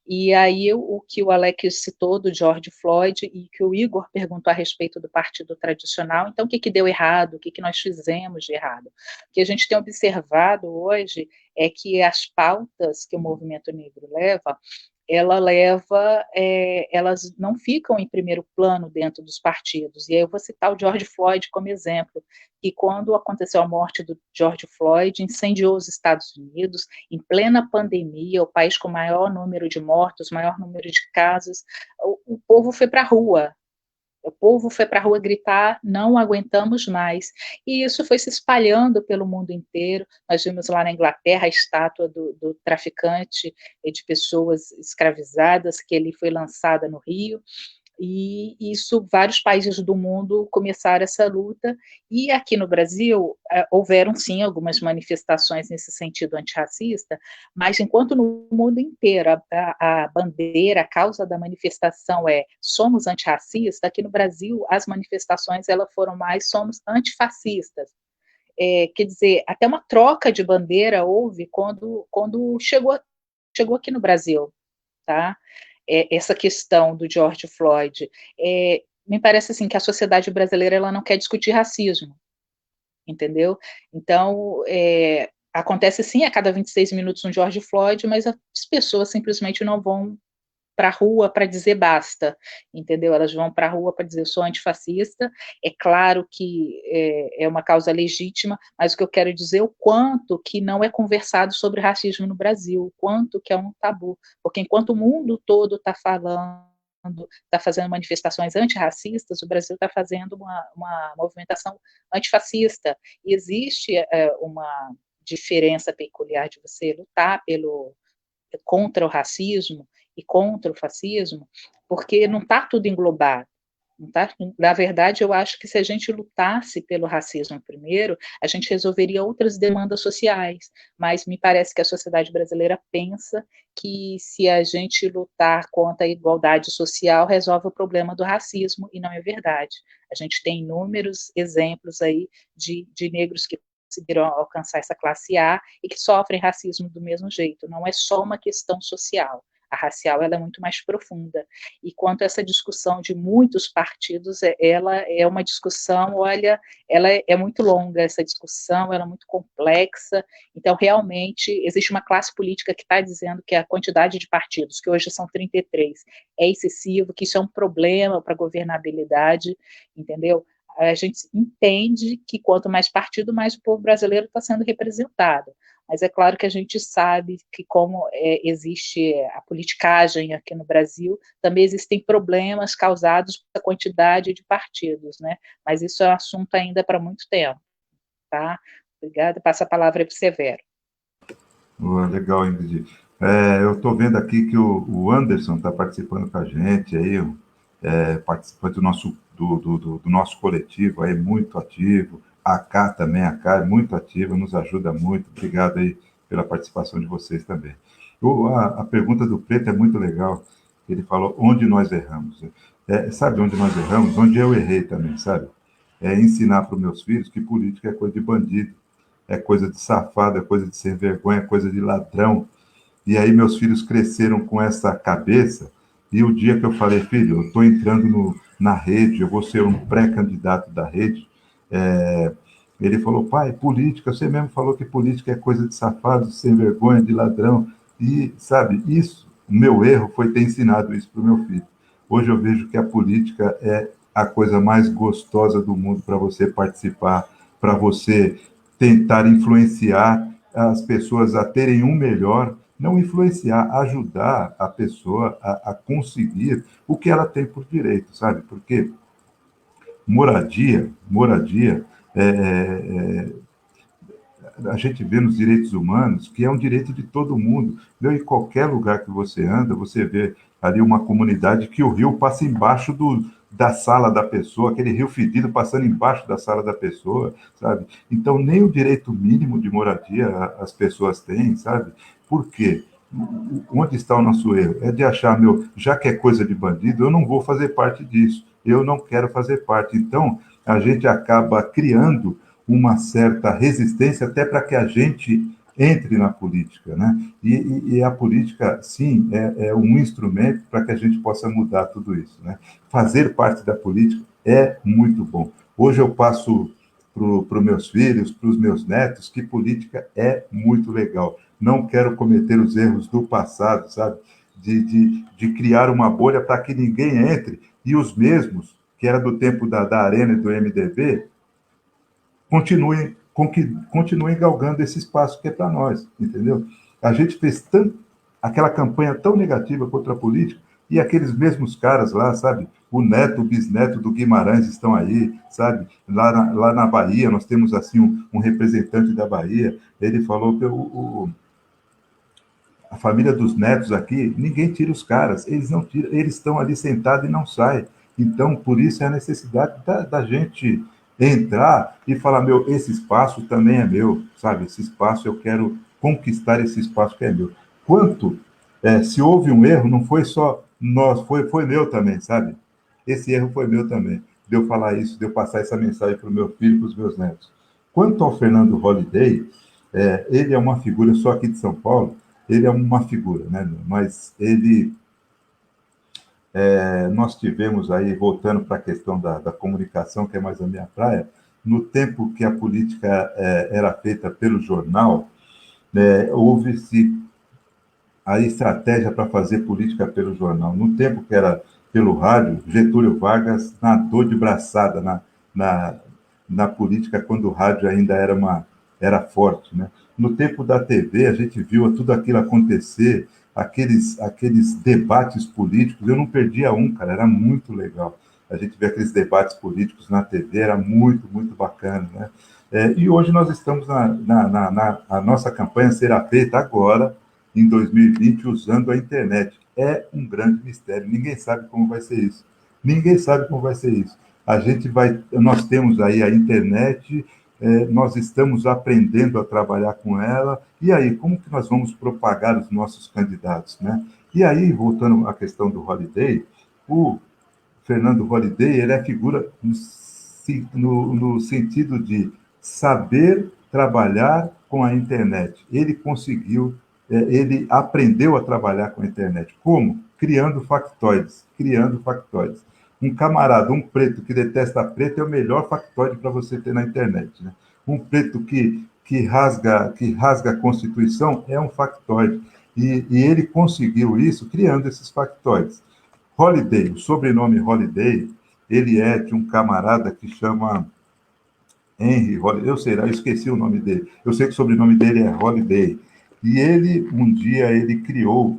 E aí o que o Alex citou do George Floyd e que o Igor perguntou a respeito do partido tradicional, então o que deu errado, o que nós fizemos de errado? O que a gente tem observado hoje é que as pautas que o movimento negro leva, elas não ficam em primeiro plano dentro dos partidos, e aí eu vou citar o George Floyd como exemplo, que quando aconteceu a morte do George Floyd, incendiou os Estados Unidos, em plena pandemia, o país com o maior número de mortos, maior número de casos, o povo foi para a rua, gritar, não aguentamos mais, e isso foi se espalhando pelo mundo inteiro. Nós vimos lá na Inglaterra a estátua do traficante de pessoas escravizadas, que ele foi lançada no Rio. E isso, vários países do mundo começaram essa luta, e aqui no Brasil houveram sim algumas manifestações nesse sentido antirracista, mas enquanto no mundo inteiro a bandeira, a causa da manifestação é somos antirracistas, aqui no Brasil as manifestações elas foram mais somos antifascistas. Quer dizer, até uma troca de bandeira houve quando chegou aqui no Brasil, tá? Essa questão do George Floyd. Me parece assim que a sociedade brasileira ela não quer discutir racismo, entendeu? Então, acontece sim a cada 26 minutos um George Floyd, mas as pessoas simplesmente não vão para a rua para dizer basta, entendeu? Elas vão para a rua para dizer eu sou antifascista. É claro que é uma causa legítima, mas o que eu quero dizer é o quanto que não é conversado sobre racismo no Brasil, o quanto que é um tabu, porque enquanto o mundo todo está falando, está fazendo manifestações antirracistas, o Brasil está fazendo uma movimentação antifascista, e existe uma diferença peculiar de você lutar contra o racismo e contra o fascismo, porque não está tudo englobado. Não tá? Na verdade, eu acho que se a gente lutasse pelo racismo primeiro, a gente resolveria outras demandas sociais, mas me parece que a sociedade brasileira pensa que se a gente lutar contra a igualdade social, resolve o problema do racismo, e não é verdade. A gente tem inúmeros exemplos aí de negros que conseguiram alcançar essa classe A e que sofrem racismo do mesmo jeito. Não é só uma questão social. A racial ela é muito mais profunda. E quanto a essa discussão de muitos partidos, ela é uma discussão, olha, ela é muito longa, essa discussão, ela é muito complexa. Então, realmente, existe uma classe política que está dizendo que a quantidade de partidos, que hoje são 33, é excessivo, que isso é um problema para a governabilidade, entendeu? A gente entende que quanto mais partido, mais o povo brasileiro está sendo representado. Mas é claro que a gente sabe que como existe a politicagem aqui no Brasil, também existem problemas causados pela quantidade de partidos, né? Mas isso é um assunto ainda para muito tempo, tá? Obrigada, passo a palavra para o Severo. Legal, Ingrid. Eu estou vendo aqui que o Anderson está participando com a gente, aí, participante do nosso coletivo, aí, muito ativo. A Cá também, a Cá é muito ativa, nos ajuda muito. Obrigado aí pela participação de vocês também. A pergunta do Preto é muito legal. Ele falou onde nós erramos. Sabe onde nós erramos? Onde eu errei também, sabe? Ensinar para os meus filhos que política é coisa de bandido, é coisa de safado, é coisa de sem vergonha, é coisa de ladrão. E aí meus filhos cresceram com essa cabeça, e o dia que eu falei, filho, eu estou entrando na rede, eu vou ser um pré-candidato da rede, ele falou, pai, política, você mesmo falou que política é coisa de safado, sem vergonha, de ladrão. E, sabe, isso, o meu erro foi ter ensinado isso para o meu filho. Hoje eu vejo que a política é a coisa mais gostosa do mundo para você participar, para você tentar influenciar as pessoas a terem um melhor, não influenciar, ajudar a pessoa a conseguir o que ela tem por direito, sabe? Porque moradia, a gente vê nos direitos humanos que é um direito de todo mundo. Em qualquer lugar que você anda, você vê ali uma comunidade que o rio passa embaixo da sala da pessoa, aquele rio fedido passando embaixo da sala da pessoa, sabe? Então, nem o direito mínimo de moradia as pessoas têm, sabe? Por quê? Onde está o nosso erro? É de achar, já que é coisa de bandido, eu não vou fazer parte disso, eu não quero fazer parte. Então, a gente acaba criando uma certa resistência até para que a gente entre na política, né? E a política, sim, é um instrumento para que a gente possa mudar tudo isso, né? Fazer parte da política é muito bom. Hoje eu passo para os meus filhos, para os meus netos, que política é muito legal. Não quero cometer os erros do passado, sabe? De criar uma bolha para que ninguém entre, e os mesmos, que era do tempo da Arena e do MDB, continuem galgando esse espaço que é para nós, entendeu? A gente fez aquela campanha tão negativa contra a política, e aqueles mesmos caras lá, sabe? O neto, o bisneto do Guimarães estão aí, sabe? Lá na Bahia, nós temos, assim, um representante da Bahia, ele falou que a família dos netos aqui, ninguém tira os caras, eles não tiram, eles estão ali sentados e não saem. Então, por isso é a necessidade da gente entrar e falar, meu, esse espaço também é meu, sabe? Esse espaço, eu quero conquistar esse espaço que é meu. Quanto, se houve um erro, não foi só nós, foi meu também, sabe? Esse erro foi meu também, de eu falar isso, de eu passar essa mensagem para o meu filho e para os meus netos. Quanto ao Fernando Holliday, ele é uma figura, eu sou aqui de São Paulo, ele é uma figura, né? Mas ele, nós tivemos aí, voltando para a questão da comunicação, que é mais a minha praia, no tempo que a política era feita pelo jornal, houve-se a estratégia para fazer política pelo jornal. No tempo que era pelo rádio, Getúlio Vargas nadou de braçada na, na política, quando o rádio ainda era forte. Né? No tempo da TV, a gente viu tudo aquilo acontecer, aqueles debates políticos. Eu não perdia um, cara, era muito legal. A gente vê aqueles debates políticos na TV, era muito, muito bacana. Né? E hoje nós estamos a nossa campanha será feita agora, em 2020, usando a internet. É um grande mistério. Ninguém sabe como vai ser isso. Ninguém sabe como vai ser isso. Nós temos aí a internet, nós estamos aprendendo a trabalhar com ela. E aí, como que nós vamos propagar os nossos candidatos, né? E aí, voltando à questão do Holliday, o Fernando Holliday, ele é figura no sentido de saber trabalhar com a internet. Ele conseguiu, ele aprendeu a trabalhar com a internet. Como? Criando factoides, criando factoides. Um camarada, um preto que detesta preto é o melhor factoide para você ter na internet. Né? Um preto que rasga a Constituição é um factoide. E ele conseguiu isso criando esses factoides. Holliday, o sobrenome Holliday, ele é de um camarada que chama Henry Holliday. Eu esqueci o nome dele. Eu sei que o sobrenome dele é Holliday. E ele, um dia, ele criou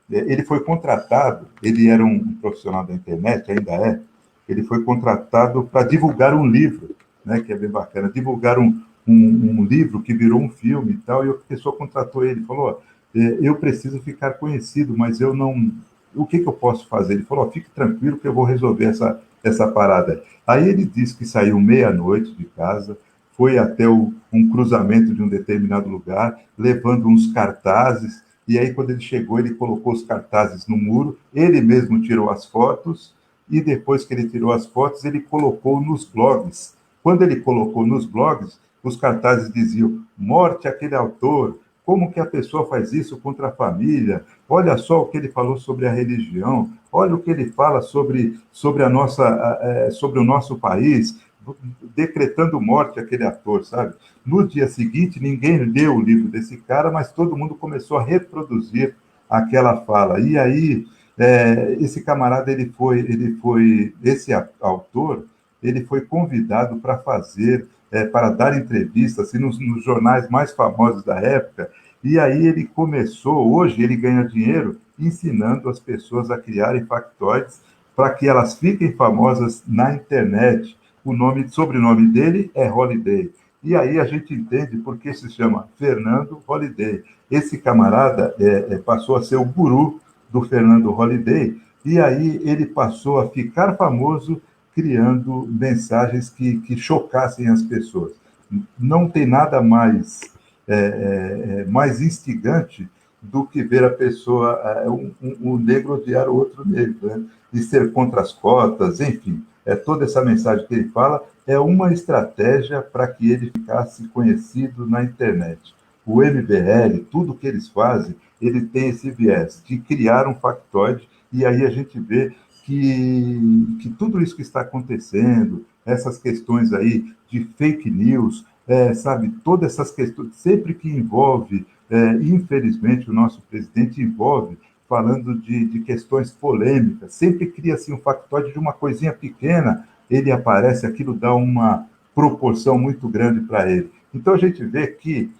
ele foi contratado, ele era um profissional da internet, ainda é, ele foi contratado para divulgar um livro, né, que é bem bacana, divulgar um livro que virou um filme e tal, e a pessoa contratou ele, falou, eu preciso ficar conhecido, mas eu não... O que eu posso fazer? Ele falou, fique tranquilo que eu vou resolver essa parada. Aí ele disse que saiu meia-noite de casa, foi até um cruzamento de um determinado lugar, levando uns cartazes, e aí, quando ele chegou, ele colocou os cartazes no muro, ele mesmo tirou as fotos, e depois que ele tirou as fotos, ele colocou nos blogs. Quando ele colocou nos blogs, os cartazes diziam, morte àquele autor, como que a pessoa faz isso contra a família? Olha só o que ele falou sobre a religião, olha o que ele fala sobre o nosso país, decretando morte àquele ator, sabe? No dia seguinte, ninguém leu o livro desse cara, mas todo mundo começou a reproduzir aquela fala. E aí, esse camarada, esse autor, ele foi convidado para para dar entrevistas assim, nos jornais mais famosos da época. E aí ele começou, hoje ele ganha dinheiro ensinando as pessoas a criarem factoides para que elas fiquem famosas na internet. Sobrenome dele é Holliday. E aí a gente entende por que se chama Fernando Holliday. Esse camarada passou a ser o guru do Fernando Holliday, e aí ele passou a ficar famoso criando mensagens que chocassem as pessoas. Não tem nada mais instigante do que ver a pessoa, um negro odiar o outro negro, né? E ser contra as cotas, enfim. Toda essa mensagem que ele fala é uma estratégia para que ele ficasse conhecido na internet. O MBL, tudo que eles fazem, ele tem esse viés de criar um factoide, e aí a gente vê que tudo isso que está acontecendo, essas questões aí de fake news, sabe, todas essas questões, sempre que envolve, infelizmente, o nosso presidente envolve, falando de questões polêmicas, sempre cria-se um factoide de uma coisinha pequena, ele aparece, aquilo dá uma proporção muito grande para ele. Então, a gente vê que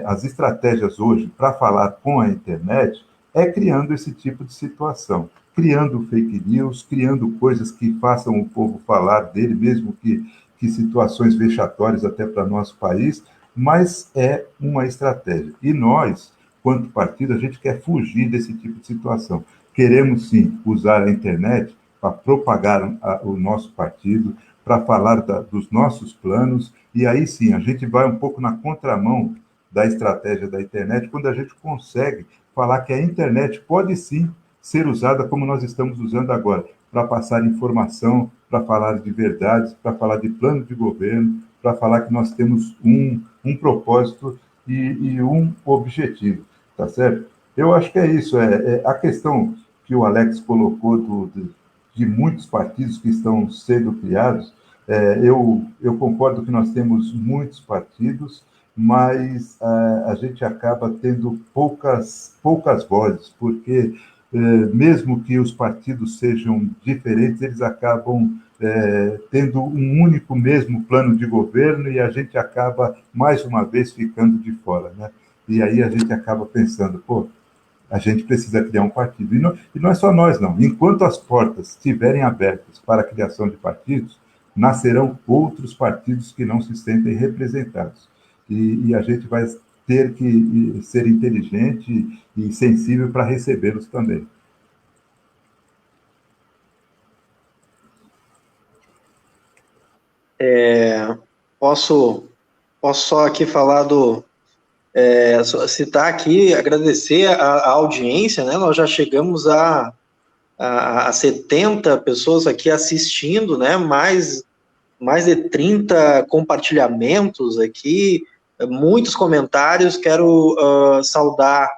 as estratégias hoje para falar com a internet é criando esse tipo de situação, criando fake news, criando coisas que façam o povo falar dele, mesmo que situações vexatórias até para nosso país, mas é uma estratégia. E nós, enquanto partido, a gente quer fugir desse tipo de situação. Queremos, sim, usar a internet para propagar o nosso partido, para falar dos nossos planos, e aí sim, a gente vai um pouco na contramão da estratégia da internet, quando a gente consegue falar que a internet pode sim ser usada como nós estamos usando agora, para passar informação, para falar de verdades, para falar de plano de governo, para falar que nós temos um propósito e um objetivo, tá certo? Eu acho que é isso, a questão que o Alex colocou de muitos partidos que estão sendo criados, eu concordo que nós temos muitos partidos, mas a gente acaba tendo poucas vozes, porque mesmo que os partidos sejam diferentes, eles acabam tendo um único mesmo plano de governo e a gente acaba, mais uma vez, ficando de fora, né? E aí a gente acaba pensando, pô, a gente precisa criar um partido. E não é só nós, não. Enquanto as portas estiverem abertas para a criação de partidos, nascerão outros partidos que não se sentem representados. E a gente vai ter que ser inteligente e sensível para recebê-los também. Posso só aqui falar citar aqui, agradecer a audiência, né? Nós já chegamos a 70 pessoas aqui assistindo, né? Mais de 30 compartilhamentos aqui, muitos comentários. Quero saudar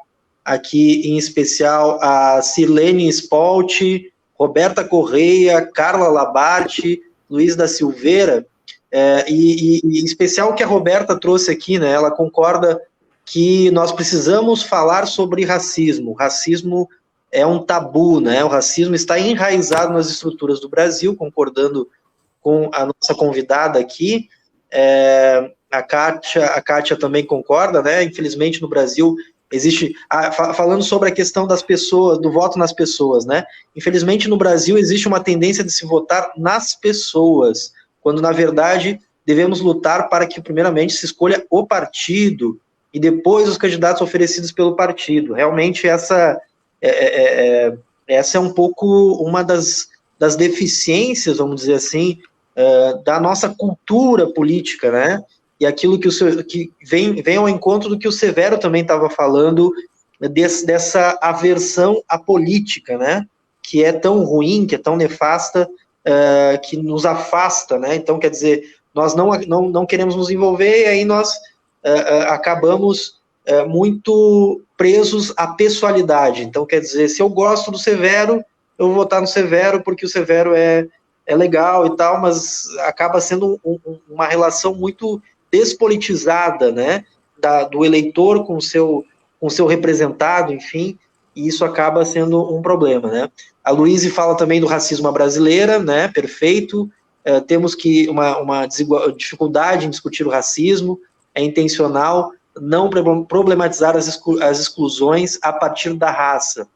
aqui, em especial, a Silene Spolt, Roberta Correia, Carla Labarte, Luiz da Silveira, e em especial o que a Roberta trouxe aqui, né? Ela concorda que nós precisamos falar sobre racismo. O racismo é um tabu, né? O racismo está enraizado nas estruturas do Brasil, concordando com a nossa convidada aqui. A Kátia também concorda, né? Infelizmente no Brasil existe, falando sobre a questão das pessoas, do voto nas pessoas, né? Infelizmente no Brasil existe uma tendência de se votar nas pessoas, quando na verdade devemos lutar para que primeiramente se escolha o partido e depois os candidatos oferecidos pelo partido. Realmente essa é um pouco uma das deficiências, vamos dizer assim, da nossa cultura política, né? E aquilo que vem ao encontro do que o Severo também estava falando, dessa aversão à política, né? Que é tão ruim, que é tão nefasta, que nos afasta, né? Então, quer dizer, nós não queremos nos envolver e aí nós acabamos muito presos à pessoalidade. Então, quer dizer, se eu gosto do Severo, eu vou votar no Severo porque o Severo é legal e tal, mas acaba sendo uma relação muito despolitizada, né, do eleitor com o seu representado, enfim, e isso acaba sendo um problema, né. A Luíse fala também do racismo à brasileira, né, perfeito, temos que uma dificuldade em discutir o racismo, é intencional, não problematizar as exclusões a partir da raça.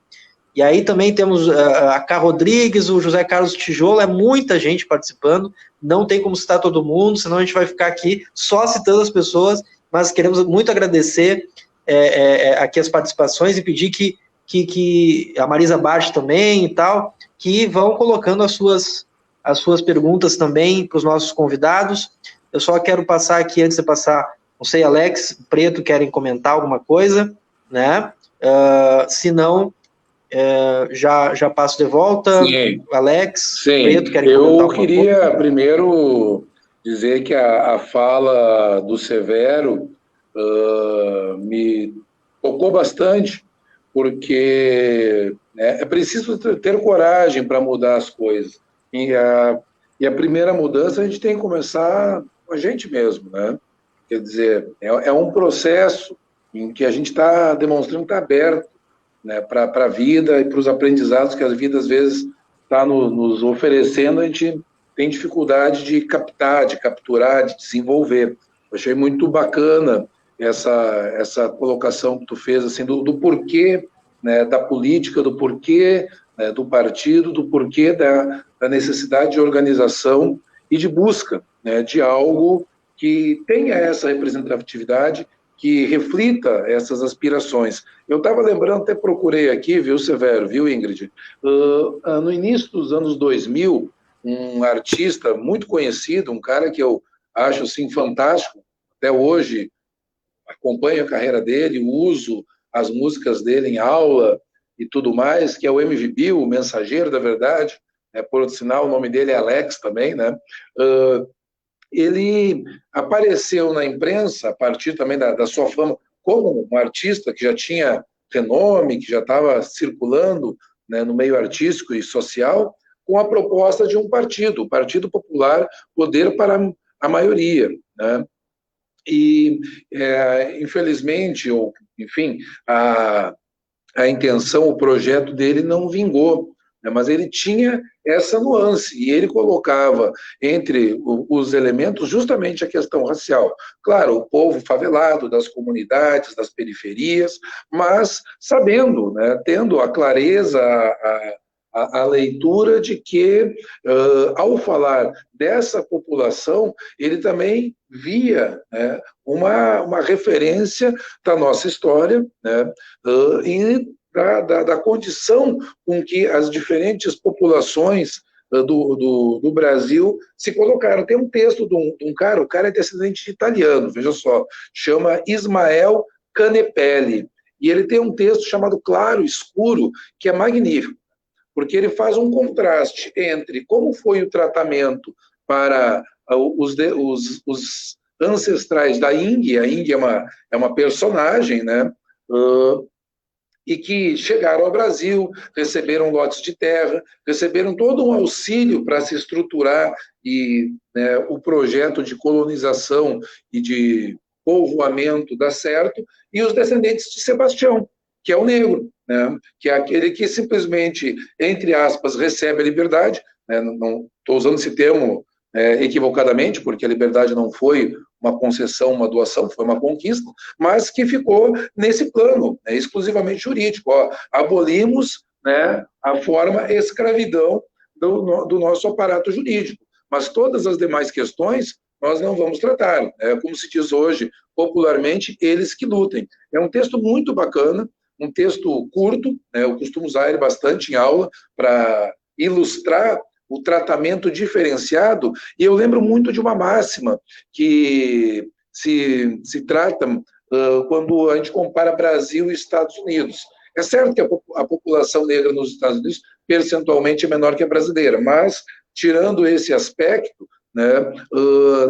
E aí também temos a Cá Rodrigues, o José Carlos Tijolo, é muita gente participando, não tem como citar todo mundo, senão a gente vai ficar aqui só citando as pessoas, mas queremos muito agradecer aqui as participações e pedir que a Marisa Bart também e tal, que vão colocando as suas perguntas também para os nossos convidados. Eu só quero passar aqui, antes de passar, não sei, Alex, Preto, querem comentar alguma coisa, né? Se não, já passo de volta. Sim. Alex, sim. Preto, querem comentar alguma coisa? Eu queria primeiro dizer que a fala do Severo me tocou bastante, porque é preciso ter coragem para mudar as coisas. E a primeira mudança a gente tem que começar com a gente mesmo, né? Quer dizer, é um processo em que a gente está demonstrando que está aberto, né, para a vida e para os aprendizados que a vida às vezes está nos oferecendo. A gente tem dificuldade de captar, de capturar, de desenvolver. Eu achei muito bacana essa colocação que tu fez, assim, do porquê, né, da política, do porquê, né, do partido, do porquê da necessidade de organização e de busca, né, de algo que tenha essa representatividade, que reflita essas aspirações. Eu estava lembrando, até procurei aqui, viu, Severo, viu, Ingrid? No início dos anos 2000, um artista muito conhecido, um cara que eu acho assim, fantástico, até hoje acompanho a carreira dele, uso as músicas dele em aula e tudo mais, que é o MV Bill, o Mensageiro da Verdade, por sinal o nome dele é Alex também, né? Ele apareceu na imprensa, a partir também da sua fama, como um artista que já tinha renome, que já estava circulando, né, no meio artístico e social, com a proposta de um partido, o Partido Popular, Poder para a Maioria, né? E, infelizmente, ou, enfim, a intenção, o projeto dele não vingou, né? Mas ele tinha essa nuance, e ele colocava entre os elementos justamente a questão racial. Claro, o povo favelado, das comunidades, das periferias, mas sabendo, né, tendo a clareza, a leitura de que, ao falar dessa população, ele também via, né, uma referência da nossa história, né, e da condição com que as diferentes populações do Brasil se colocaram. Tem um texto de um cara, o cara é descendente de italiano, veja só, chama Ismael Canepelli, e ele tem um texto chamado Claro Escuro, que é magnífico, porque ele faz um contraste entre como foi o tratamento para os ancestrais da Índia. A Índia é uma personagem, né? E que chegaram ao Brasil, receberam lotes de terra, receberam todo um auxílio para se estruturar e, né, o projeto de colonização e de povoamento dá certo, e os descendentes de Sebastião, que é o negro, né, que é aquele que simplesmente, entre aspas, recebe a liberdade, né, não estou usando esse termo equivocadamente, porque a liberdade não foi uma concessão, uma doação, foi uma conquista, mas que ficou nesse plano, né, exclusivamente jurídico. Abolimos, né, a forma escravidão do nosso aparato jurídico, mas todas as demais questões nós não vamos tratar, né, como se diz hoje, popularmente, eles que lutem. É um texto muito bacana, um texto curto, né, eu costumo usar ele bastante em aula para ilustrar o tratamento diferenciado, e eu lembro muito de uma máxima que se trata quando a gente compara Brasil e Estados Unidos. É certo que a população negra nos Estados Unidos percentualmente é menor que a brasileira, mas, tirando esse aspecto, né,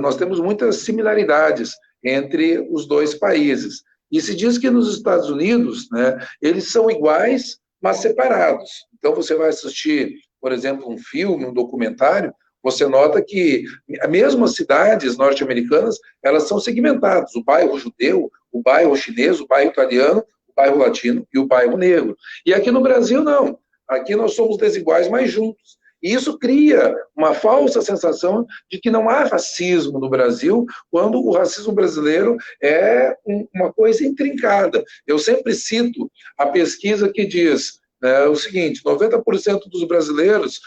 nós temos muitas similaridades entre os dois países. E se diz que nos Estados Unidos, né, eles são iguais, mas separados. Então, você vai assistir, por exemplo, um filme, um documentário, você nota que mesmo as cidades norte-americanas, elas são segmentadas. O bairro judeu, o bairro chinês, o bairro italiano, o bairro latino e o bairro negro. E aqui no Brasil, não. Aqui nós somos desiguais, mas juntos. E isso cria uma falsa sensação de que não há racismo no Brasil, quando o racismo brasileiro é uma coisa intrincada. Eu sempre cito a pesquisa que diz o seguinte: 90% dos brasileiros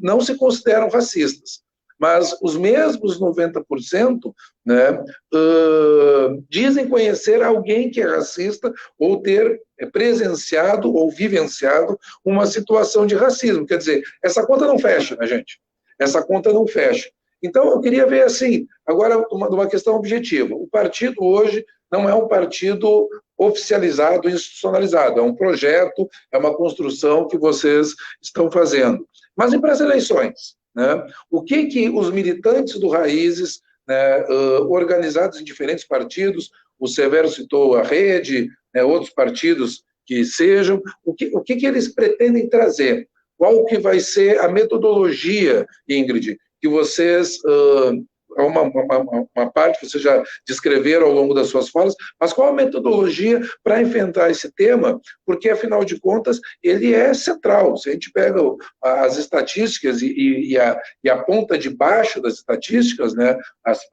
não se consideram racistas, mas os mesmos 90%, né, dizem conhecer alguém que é racista ou ter presenciado ou vivenciado uma situação de racismo. Quer dizer, essa conta não fecha, né, gente? Essa conta não fecha. Então, eu queria ver, assim, agora, uma questão objetiva. O partido hoje não é um partido oficializado, institucionalizado. É um projeto, é uma construção que vocês estão fazendo. Mas e para as eleições? Né? O que os militantes do Raízes, né, organizados em diferentes partidos, o Severo citou a Rede, né, outros partidos que sejam, o que eles pretendem trazer? Qual que vai ser a metodologia, Ingrid, que vocês... uma parte que vocês já descreveram ao longo das suas falas, mas qual a metodologia para enfrentar esse tema? Porque, afinal de contas, ele é central. Se a gente pega as estatísticas e a ponta de baixo das estatísticas, né,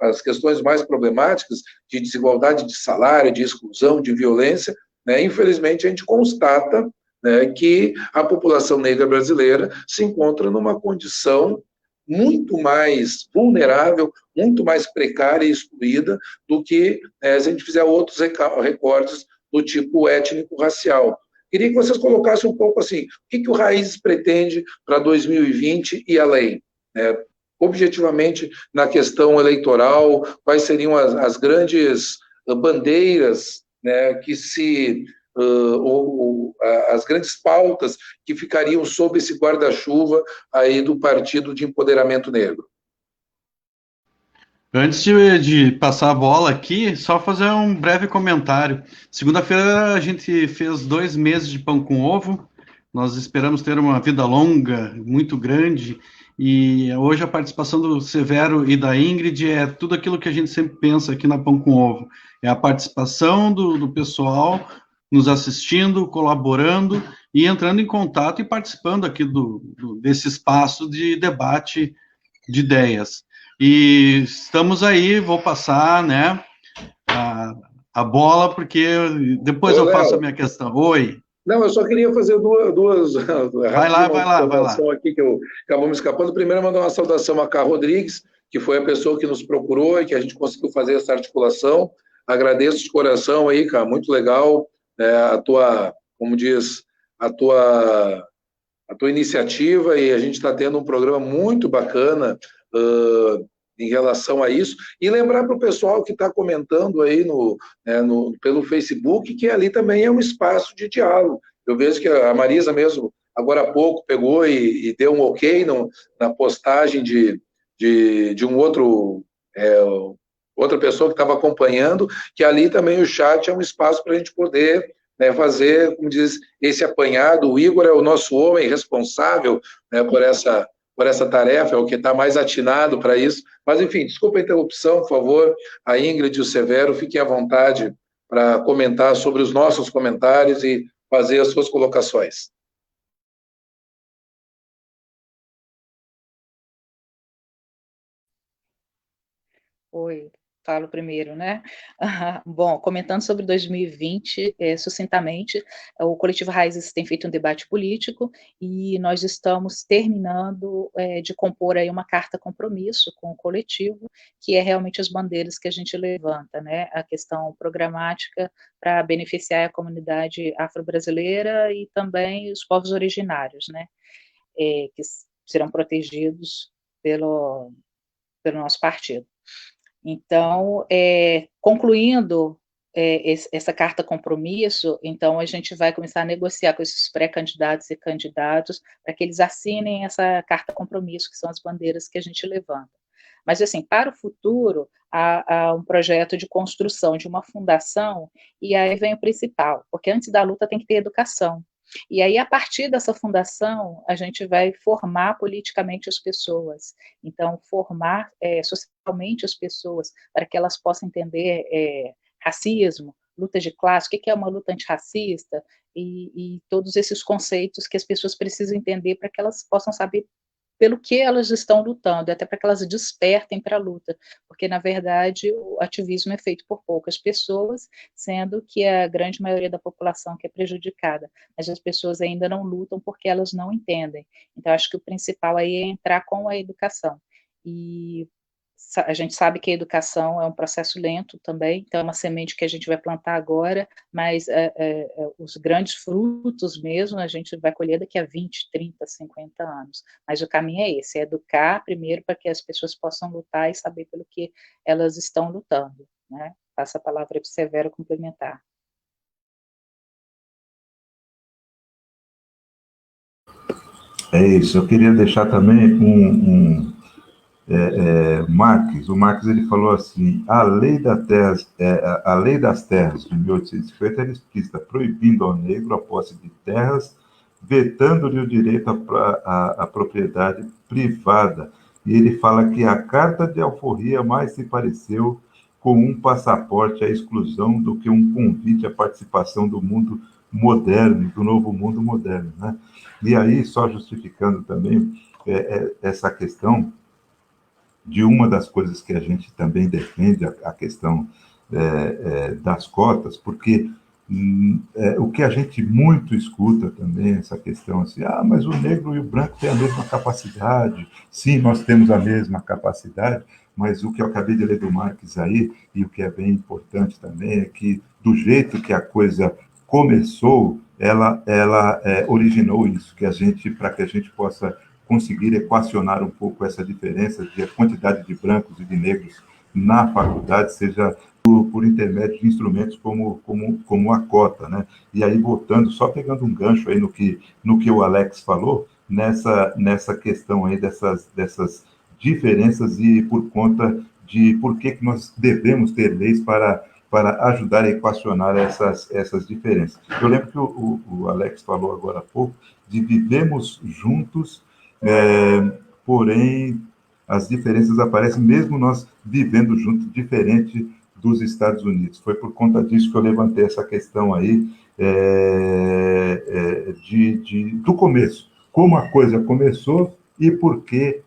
as questões mais problemáticas de desigualdade de salário, de exclusão, de violência, né, infelizmente a gente constata, né, que a população negra brasileira se encontra numa condição muito mais vulnerável, muito mais precária e excluída do que se a gente fizer outros recortes do tipo étnico-racial. Queria que vocês colocassem um pouco assim, o que o Raízes pretende para 2020 e além? Objetivamente, na questão eleitoral, quais seriam as grandes bandeiras, né, as grandes pautas que ficariam sob esse guarda-chuva aí do Partido de Empoderamento Negro? Antes de passar a bola aqui, só fazer um breve comentário. Segunda-feira a gente fez 2 meses de pão com ovo. Nós esperamos ter uma vida longa, muito grande, e hoje a participação do Severo e da Ingrid é tudo aquilo que a gente sempre pensa aqui na Pão com Ovo. É a participação do pessoal nos assistindo, colaborando e entrando em contato e participando aqui desse espaço de debate de ideias. E estamos aí, vou passar, né, a bola, porque depois eu faço a minha questão. Oi. Não, eu só queria fazer duas vai lá. Aqui que acabou me escapando. Primeiro, mandar uma saudação a Cá Rodrigues, que foi a pessoa que nos procurou e que a gente conseguiu fazer essa articulação. Agradeço de coração aí, cara, muito legal, a tua, como diz, a tua iniciativa, e a gente está tendo um programa muito bacana em relação a isso, e lembrar para o pessoal que está comentando aí pelo Facebook, que ali também é um espaço de diálogo. Eu vejo que a Marisa mesmo, agora há pouco, pegou e deu um ok na postagem de um outra pessoa que estava acompanhando, que ali também o chat é um espaço para a gente poder fazer, como diz, esse apanhado. O Igor é o nosso homem responsável por essa tarefa, é o que está mais atinado para isso. Mas, enfim, desculpa a interrupção, por favor. A Ingrid e o Severo, fiquem à vontade para comentar sobre os nossos comentários e fazer as suas colocações. Oi, falo primeiro, né? Bom, comentando sobre 2020, sucintamente, o Coletivo Raízes tem feito um debate político e nós estamos terminando de compor aí uma carta compromisso com o coletivo, que é realmente as bandeiras que a gente levanta, né? A questão programática para beneficiar a comunidade afro-brasileira e também os povos originários, né? Que serão protegidos pelo nosso partido. Então, concluindo essa carta compromisso, então a gente vai começar a negociar com esses pré-candidatos e candidatos para que eles assinem essa carta compromisso, que são as bandeiras que a gente levanta. Mas, assim, para o futuro, há um projeto de construção de uma fundação, e aí vem o principal, porque antes da luta tem que ter educação. E aí, a partir dessa fundação, a gente vai formar politicamente as pessoas. Então, formar socialmente as pessoas, para que elas possam entender racismo, luta de classe, o que é uma luta antirracista, e todos esses conceitos que as pessoas precisam entender para que elas possam saber pelo que elas estão lutando, até para que elas despertem para a luta, porque, na verdade, o ativismo é feito por poucas pessoas, sendo que a grande maioria da população que é prejudicada, mas as pessoas ainda não lutam porque elas não entendem. Então, acho que o principal aí é entrar com a educação, e a gente sabe que a educação é um processo lento também, então é uma semente que a gente vai plantar agora, mas os grandes frutos mesmo a gente vai colher daqui a 20, 30, 50 anos. Mas o caminho é esse, é educar primeiro para que as pessoas possam lutar e saber pelo que elas estão lutando, né? Passo a palavra para o Severo complementar. É isso, eu queria deixar também Marx, o Marx ele falou assim: a lei das terras de 1850 era explícita, proibindo ao negro a posse de terras, vetando-lhe o direito à propriedade privada. E ele fala que a Carta de Alforria mais se pareceu com um passaporte à exclusão do que um convite à participação do mundo moderno, do novo mundo moderno, né? E aí, só justificando também essa questão de uma das coisas que a gente também defende, a questão das cotas, porque o que a gente muito escuta também, essa questão assim, mas o negro e o branco têm a mesma capacidade. Sim, nós temos a mesma capacidade, mas o que eu acabei de ler do Marx aí, e o que é bem importante também, é que do jeito que a coisa começou, ela originou isso, para que a gente possa conseguir equacionar um pouco essa diferença de quantidade de brancos e de negros na faculdade, seja por intermédio de instrumentos como a cota, né? E aí, voltando, só pegando um gancho aí no que o Alex falou, nessa questão aí dessas diferenças e por conta de por que nós devemos ter leis para ajudar a equacionar essas diferenças. Eu lembro que o Alex falou agora há pouco de vivemos juntos, porém as diferenças aparecem mesmo nós vivendo juntos, diferente dos Estados Unidos. Foi por conta disso que eu levantei essa questão aí do começo, como a coisa começou e por que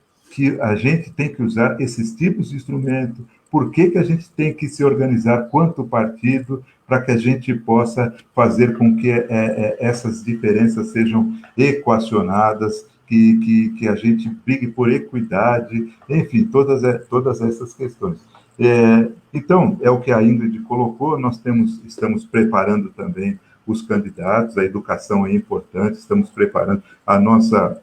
a gente tem que usar esses tipos de instrumento, por que a gente tem que se organizar quanto partido para que a gente possa fazer com que essas diferenças sejam equacionadas, que a gente brigue por equidade, enfim, todas essas questões. Então, é o que a Ingrid colocou, nós estamos preparando também os candidatos, a educação é importante, estamos preparando a nossa...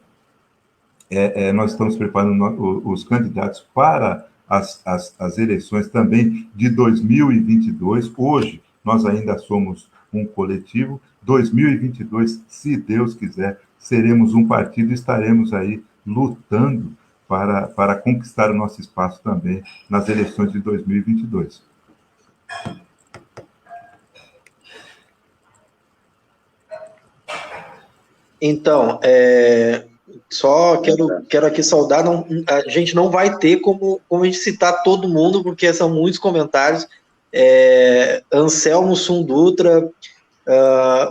nós estamos preparando os candidatos para as eleições também de 2022. Hoje, nós ainda somos um coletivo. 2022, se Deus quiser, seremos um partido e estaremos aí lutando para conquistar o nosso espaço também nas eleições de 2022. Então, só quero aqui saudar, a gente não vai ter como a gente citar todo mundo, porque são muitos comentários. Anselmo Sundutra,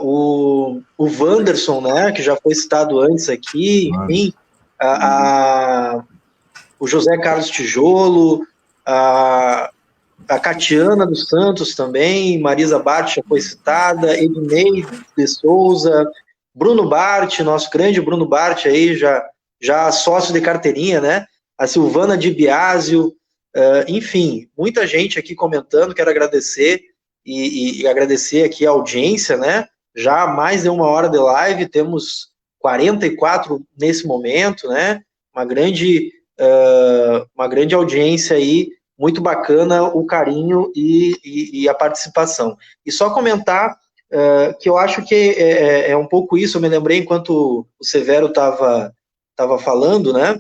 o Wanderson, né, que já foi citado antes aqui, enfim, o José Carlos Tijolo, a Catiana dos Santos também, Marisa Bart já foi citada, Ednei de Souza, Bruno Bart, nosso grande Bruno Bart aí, já sócio de carteirinha, né? A Silvana de Biásio, enfim, muita gente aqui comentando, quero agradecer e agradecer aqui a audiência, né? Já há mais de 1 hora de live, temos 44 nesse momento, né? Uma grande audiência aí, muito bacana o carinho e a participação. E só comentar que eu acho que é um pouco isso, eu me lembrei enquanto o Severo estava falando, né?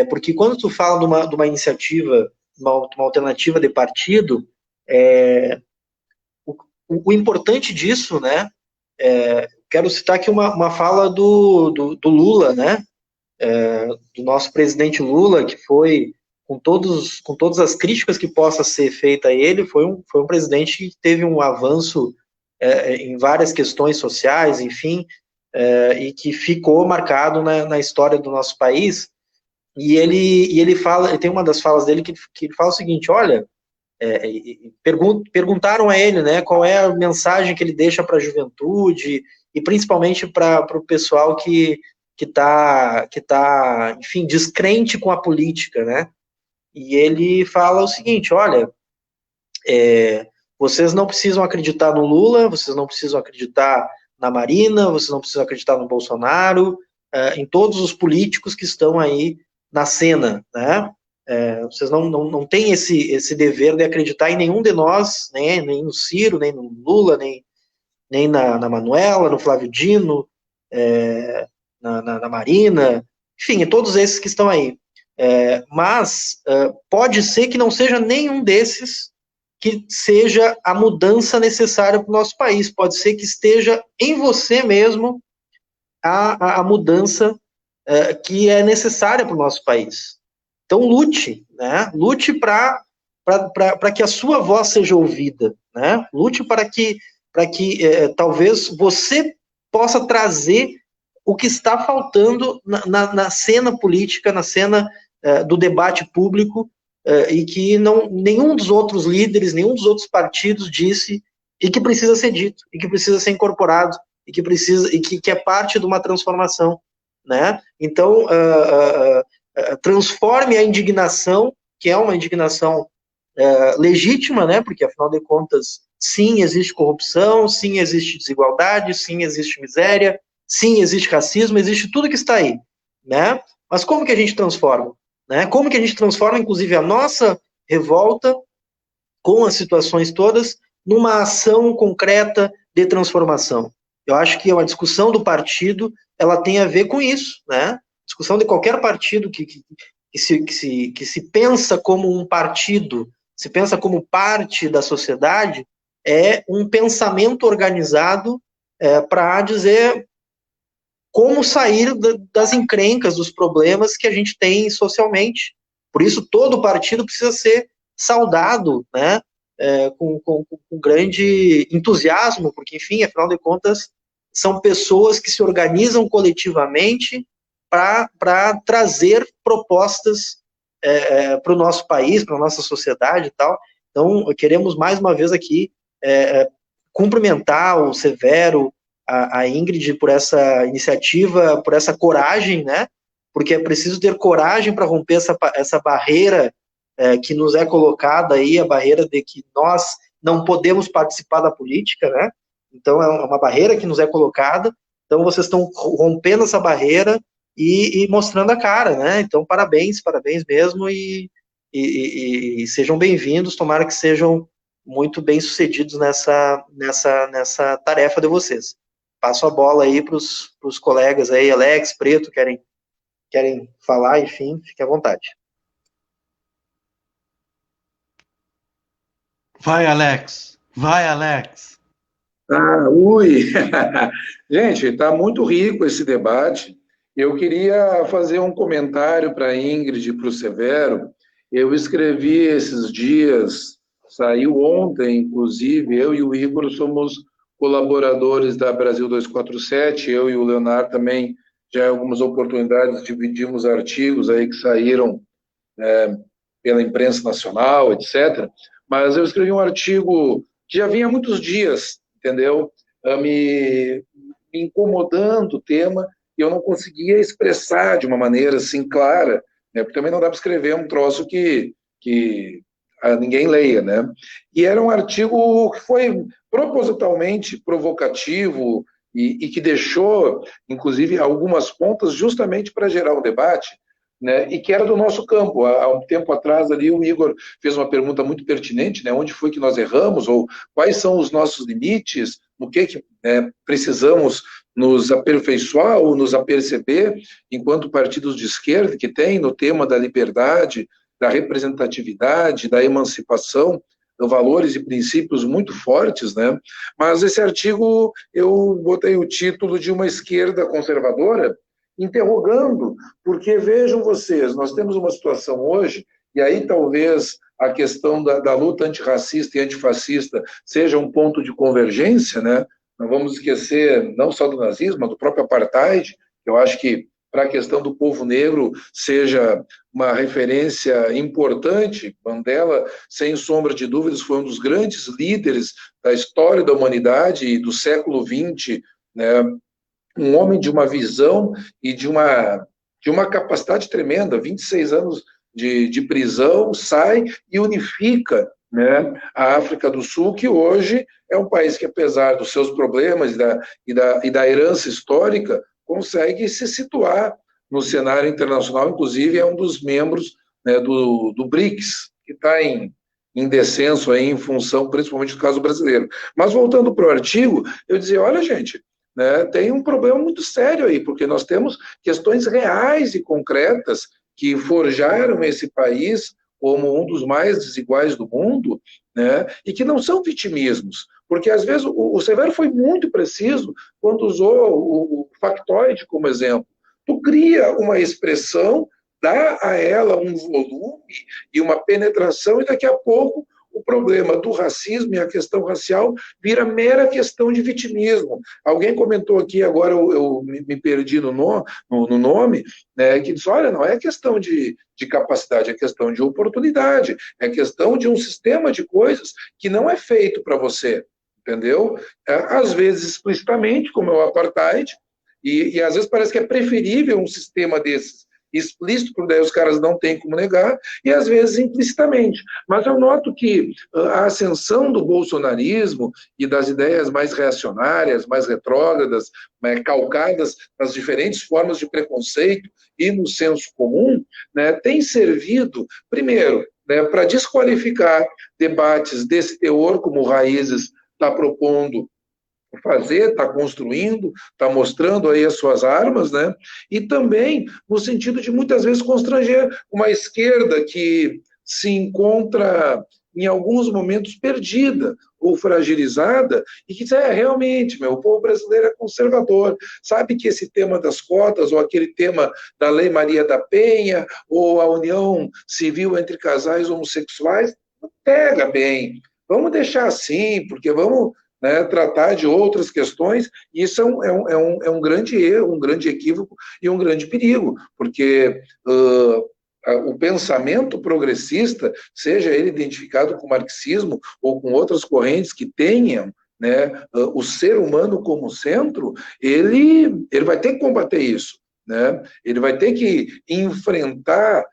Porque quando tu fala de uma iniciativa, uma alternativa de partido, o importante disso, né? Quero citar aqui uma fala do Lula, né? Do nosso presidente Lula, que foi, com todas as críticas que possa ser feita a ele, foi um presidente que teve um avanço em várias questões sociais, enfim, e que ficou marcado na história do nosso país. E ele fala, tem uma das falas dele que ele fala o seguinte: olha, perguntaram a ele, né, qual é a mensagem que ele deixa para a juventude e principalmente para o pessoal que tá, enfim, descrente com a política, né? E ele fala o seguinte: olha, vocês não precisam acreditar no Lula, vocês não precisam acreditar na Marina, vocês não precisam acreditar no Bolsonaro, em todos os políticos que estão aí na cena, né? Vocês não têm esse dever de acreditar em nenhum de nós, né? Nem no Ciro, nem no Lula, nem na Manuela, no Flávio Dino, na Marina, enfim, todos esses que estão aí. Mas pode ser que não seja nenhum desses que seja a mudança necessária para o nosso país. Pode ser que esteja em você mesmo a mudança que é necessária para o nosso país. Então lute, né? Lute para que a sua voz seja ouvida, né? Lute para que talvez você possa trazer o que está faltando na cena política, na cena do debate público, e que nenhum dos outros líderes, nenhum dos outros partidos disse e que precisa ser dito, e que precisa ser incorporado, e que é parte de uma transformação, né? Então, transforme a indignação, que é uma indignação legítima, né? Porque, afinal de contas, sim, existe corrupção, sim, existe desigualdade, sim, existe miséria, sim, existe racismo, existe tudo que está aí, né? Mas como que a gente transforma? Né? Como que a gente transforma, inclusive, a nossa revolta com as situações todas numa ação concreta de transformação? Eu acho que a discussão do partido, ela tem a ver com isso, né? A discussão de qualquer partido que se pensa como um partido, se pensa como parte da sociedade, é um pensamento organizado para dizer como sair das encrencas, dos problemas que a gente tem socialmente. Por isso, todo partido precisa ser saudado, né, com grande entusiasmo, porque, enfim, afinal de contas, são pessoas que se organizam coletivamente para trazer propostas para o nosso país, para a nossa sociedade e tal. Então, queremos mais uma vez aqui cumprimentar o Severo, a Ingrid por essa iniciativa, por essa coragem, né? Porque é preciso ter coragem para romper essa barreira que nos é colocada aí, a barreira de que nós não podemos participar da política, né? Então, é uma barreira que nos é colocada. Então, vocês estão rompendo essa barreira e mostrando a cara, né? Então, parabéns mesmo e sejam bem-vindos. Tomara que sejam muito bem-sucedidos nessa tarefa de vocês. Passo a bola aí para os colegas aí, Alex, Preto, querem falar, enfim, fique à vontade. Vai, Alex. Vai, Alex. Ui! Gente, está muito rico esse debate. Eu queria fazer um comentário para a Ingrid e para o Severo. Eu escrevi esses dias, saiu ontem, inclusive, eu e o Igor somos colaboradores da Brasil 247, eu e o Leonardo também, já em algumas oportunidades, dividimos artigos aí que saíram pela imprensa nacional, etc. Mas eu escrevi um artigo que já vinha há muitos dias, entendeu? Me incomodando o tema, e eu não conseguia expressar de uma maneira assim clara, né? Porque também não dá para escrever um troço que ninguém leia, né? E era um artigo que foi propositalmente provocativo e que deixou, inclusive, algumas pontas justamente para gerar o debate, né, e que era do nosso campo. Há um tempo atrás ali o Igor fez uma pergunta muito pertinente, né, onde foi que nós erramos, ou quais são os nossos limites, no que precisamos nos aperfeiçoar ou nos aperceber enquanto partidos de esquerda que tem no tema da liberdade, da representatividade, da emancipação, valores e princípios muito fortes, né? Mas esse artigo eu botei o título de uma esquerda conservadora, interrogando, porque vejam vocês, nós temos uma situação hoje, e aí talvez a questão da luta antirracista e antifascista seja um ponto de convergência, né? Não vamos esquecer não só do nazismo, mas do próprio apartheid, que eu acho que para a questão do povo negro seja uma referência importante. Mandela, sem sombra de dúvidas, foi um dos grandes líderes da história da humanidade e do século XX, né? Um homem de uma visão e de uma capacidade tremenda, 26 anos de prisão, sai e unifica, né, a África do Sul, que hoje é um país que, apesar dos seus problemas e da herança histórica, consegue se situar no cenário internacional, inclusive é um dos membros, né, do BRICS, que está em descenso aí, em função, principalmente do caso brasileiro. Mas voltando para o artigo, eu dizia, olha, gente, né, tem um problema muito sério aí, porque nós temos questões reais e concretas que forjaram esse país como um dos mais desiguais do mundo, né, e que não são vitimismos, porque às vezes o Severo foi muito preciso quando usou o factoide como exemplo. Tu cria uma expressão, dá a ela um volume e uma penetração, e daqui a pouco o problema do racismo e a questão racial vira mera questão de vitimismo. Alguém comentou aqui, agora eu me perdi no nome, né, que diz, olha, não é questão de capacidade, é questão de oportunidade, é questão de um sistema de coisas que não é feito para você. entendeu? Às vezes explicitamente, como é o apartheid, e às vezes parece que é preferível um sistema desses explícito, porque daí os caras não têm como negar, e às vezes implicitamente. Mas eu noto que a ascensão do bolsonarismo e das ideias mais reacionárias, mais retrógradas, calcadas nas diferentes formas de preconceito e no senso comum, né, tem servido, primeiro, né, para desqualificar debates desse teor, como o Raízes está propondo fazer, está construindo, está mostrando aí as suas armas, né? E também no sentido de muitas vezes constranger uma esquerda que se encontra em alguns momentos perdida ou fragilizada e que diz, realmente, o povo brasileiro é conservador, sabe que esse tema das cotas ou aquele tema da Lei Maria da Penha ou a união civil entre casais homossexuais não pega bem, vamos deixar assim, porque vamos, né, tratar de outras questões, e isso é um grande erro, um grande equívoco e um grande perigo, porque o pensamento progressista, seja ele identificado com o marxismo ou com outras correntes que tenham, né, o ser humano como centro, ele vai ter que combater isso, né? Ele vai ter que enfrentar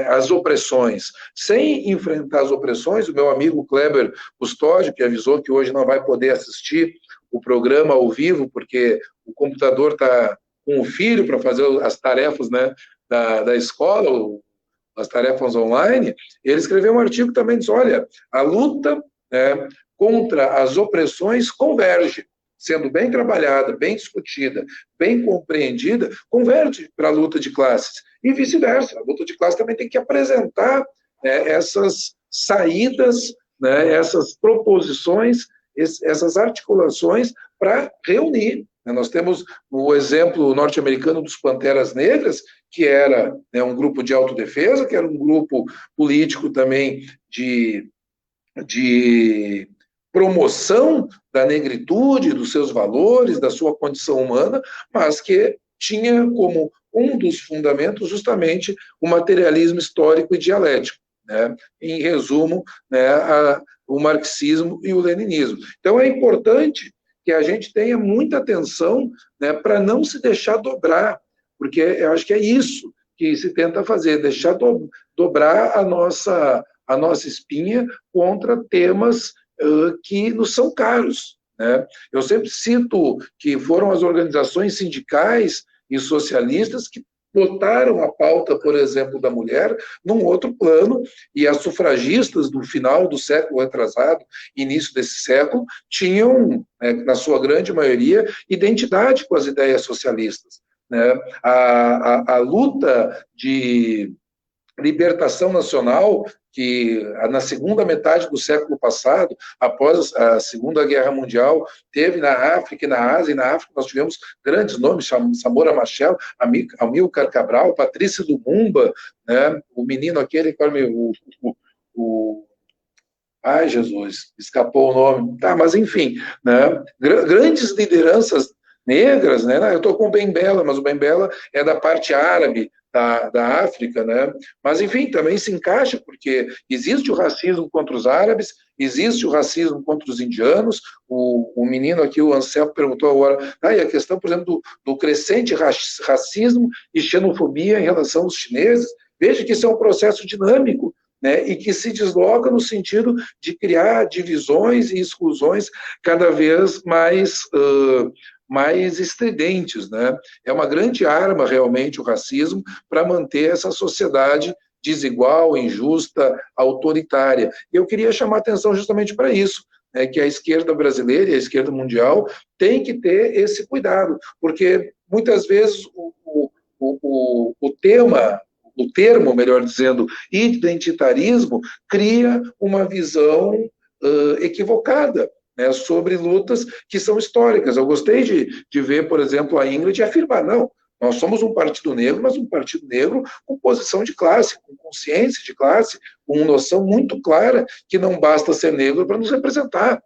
as opressões. Sem enfrentar as opressões, o meu amigo Kleber Custódio, que avisou que hoje não vai poder assistir o programa ao vivo, porque o computador está com o filho para fazer as tarefas, né, da escola, as tarefas online, ele escreveu um artigo também, diz, olha, a luta, né, contra as opressões converge, sendo bem trabalhada, bem discutida, bem compreendida, converge para a luta de classes. E vice-versa, a luta de classe também tem que apresentar, né, essas saídas, né, essas proposições, essas articulações para reunir. Nós temos o exemplo norte-americano dos Panteras Negras, que era, né, um grupo de autodefesa, que era um grupo político também de promoção da negritude, dos seus valores, da sua condição humana, mas que tinha como um dos fundamentos justamente o materialismo histórico e dialético, né? Em resumo, né, o marxismo e o leninismo. Então é importante que a gente tenha muita atenção, né, para não se deixar dobrar, porque eu acho que é isso que se tenta fazer, deixar dobrar a nossa espinha contra temas que nos são caros, né? Eu sempre cito que foram as organizações sindicais e socialistas que botaram a pauta, por exemplo, da mulher num outro plano, e as sufragistas do final do século retrasado, início desse século, tinham, né, na sua grande maioria, identidade com as ideias socialistas, né? A luta de libertação nacional, que na segunda metade do século passado, após a Segunda Guerra Mundial, teve na África e na Ásia, e na África nós tivemos grandes nomes, Samora Machel, Amílcar Cabral, Patrícia Lumumba, né, o menino aquele, ai, Jesus, escapou o nome. Tá, mas enfim, né, grandes lideranças negras, né? Eu estou com o Ben Bella, mas o Ben Bella é da parte árabe da África, né? Mas, enfim, também se encaixa, porque existe o racismo contra os árabes, existe o racismo contra os indianos, o menino aqui, o Anselmo, perguntou agora, e a questão, por exemplo, do crescente racismo e xenofobia em relação aos chineses. Veja que isso é um processo dinâmico, né, e que se desloca no sentido de criar divisões e exclusões cada vez mais estridentes, né? É uma grande arma, realmente, o racismo, para manter essa sociedade desigual, injusta, autoritária. E eu queria chamar a atenção justamente para isso, né, que a esquerda brasileira e a esquerda mundial tem que ter esse cuidado, porque muitas vezes o termo, melhor dizendo, identitarismo, cria uma visão equivocada, né, sobre lutas que são históricas. Eu gostei de ver, por exemplo, a Ingrid afirmar, não, nós somos um partido negro, mas um partido negro com posição de classe, com consciência de classe, com noção muito clara que não basta ser negro para nos representar.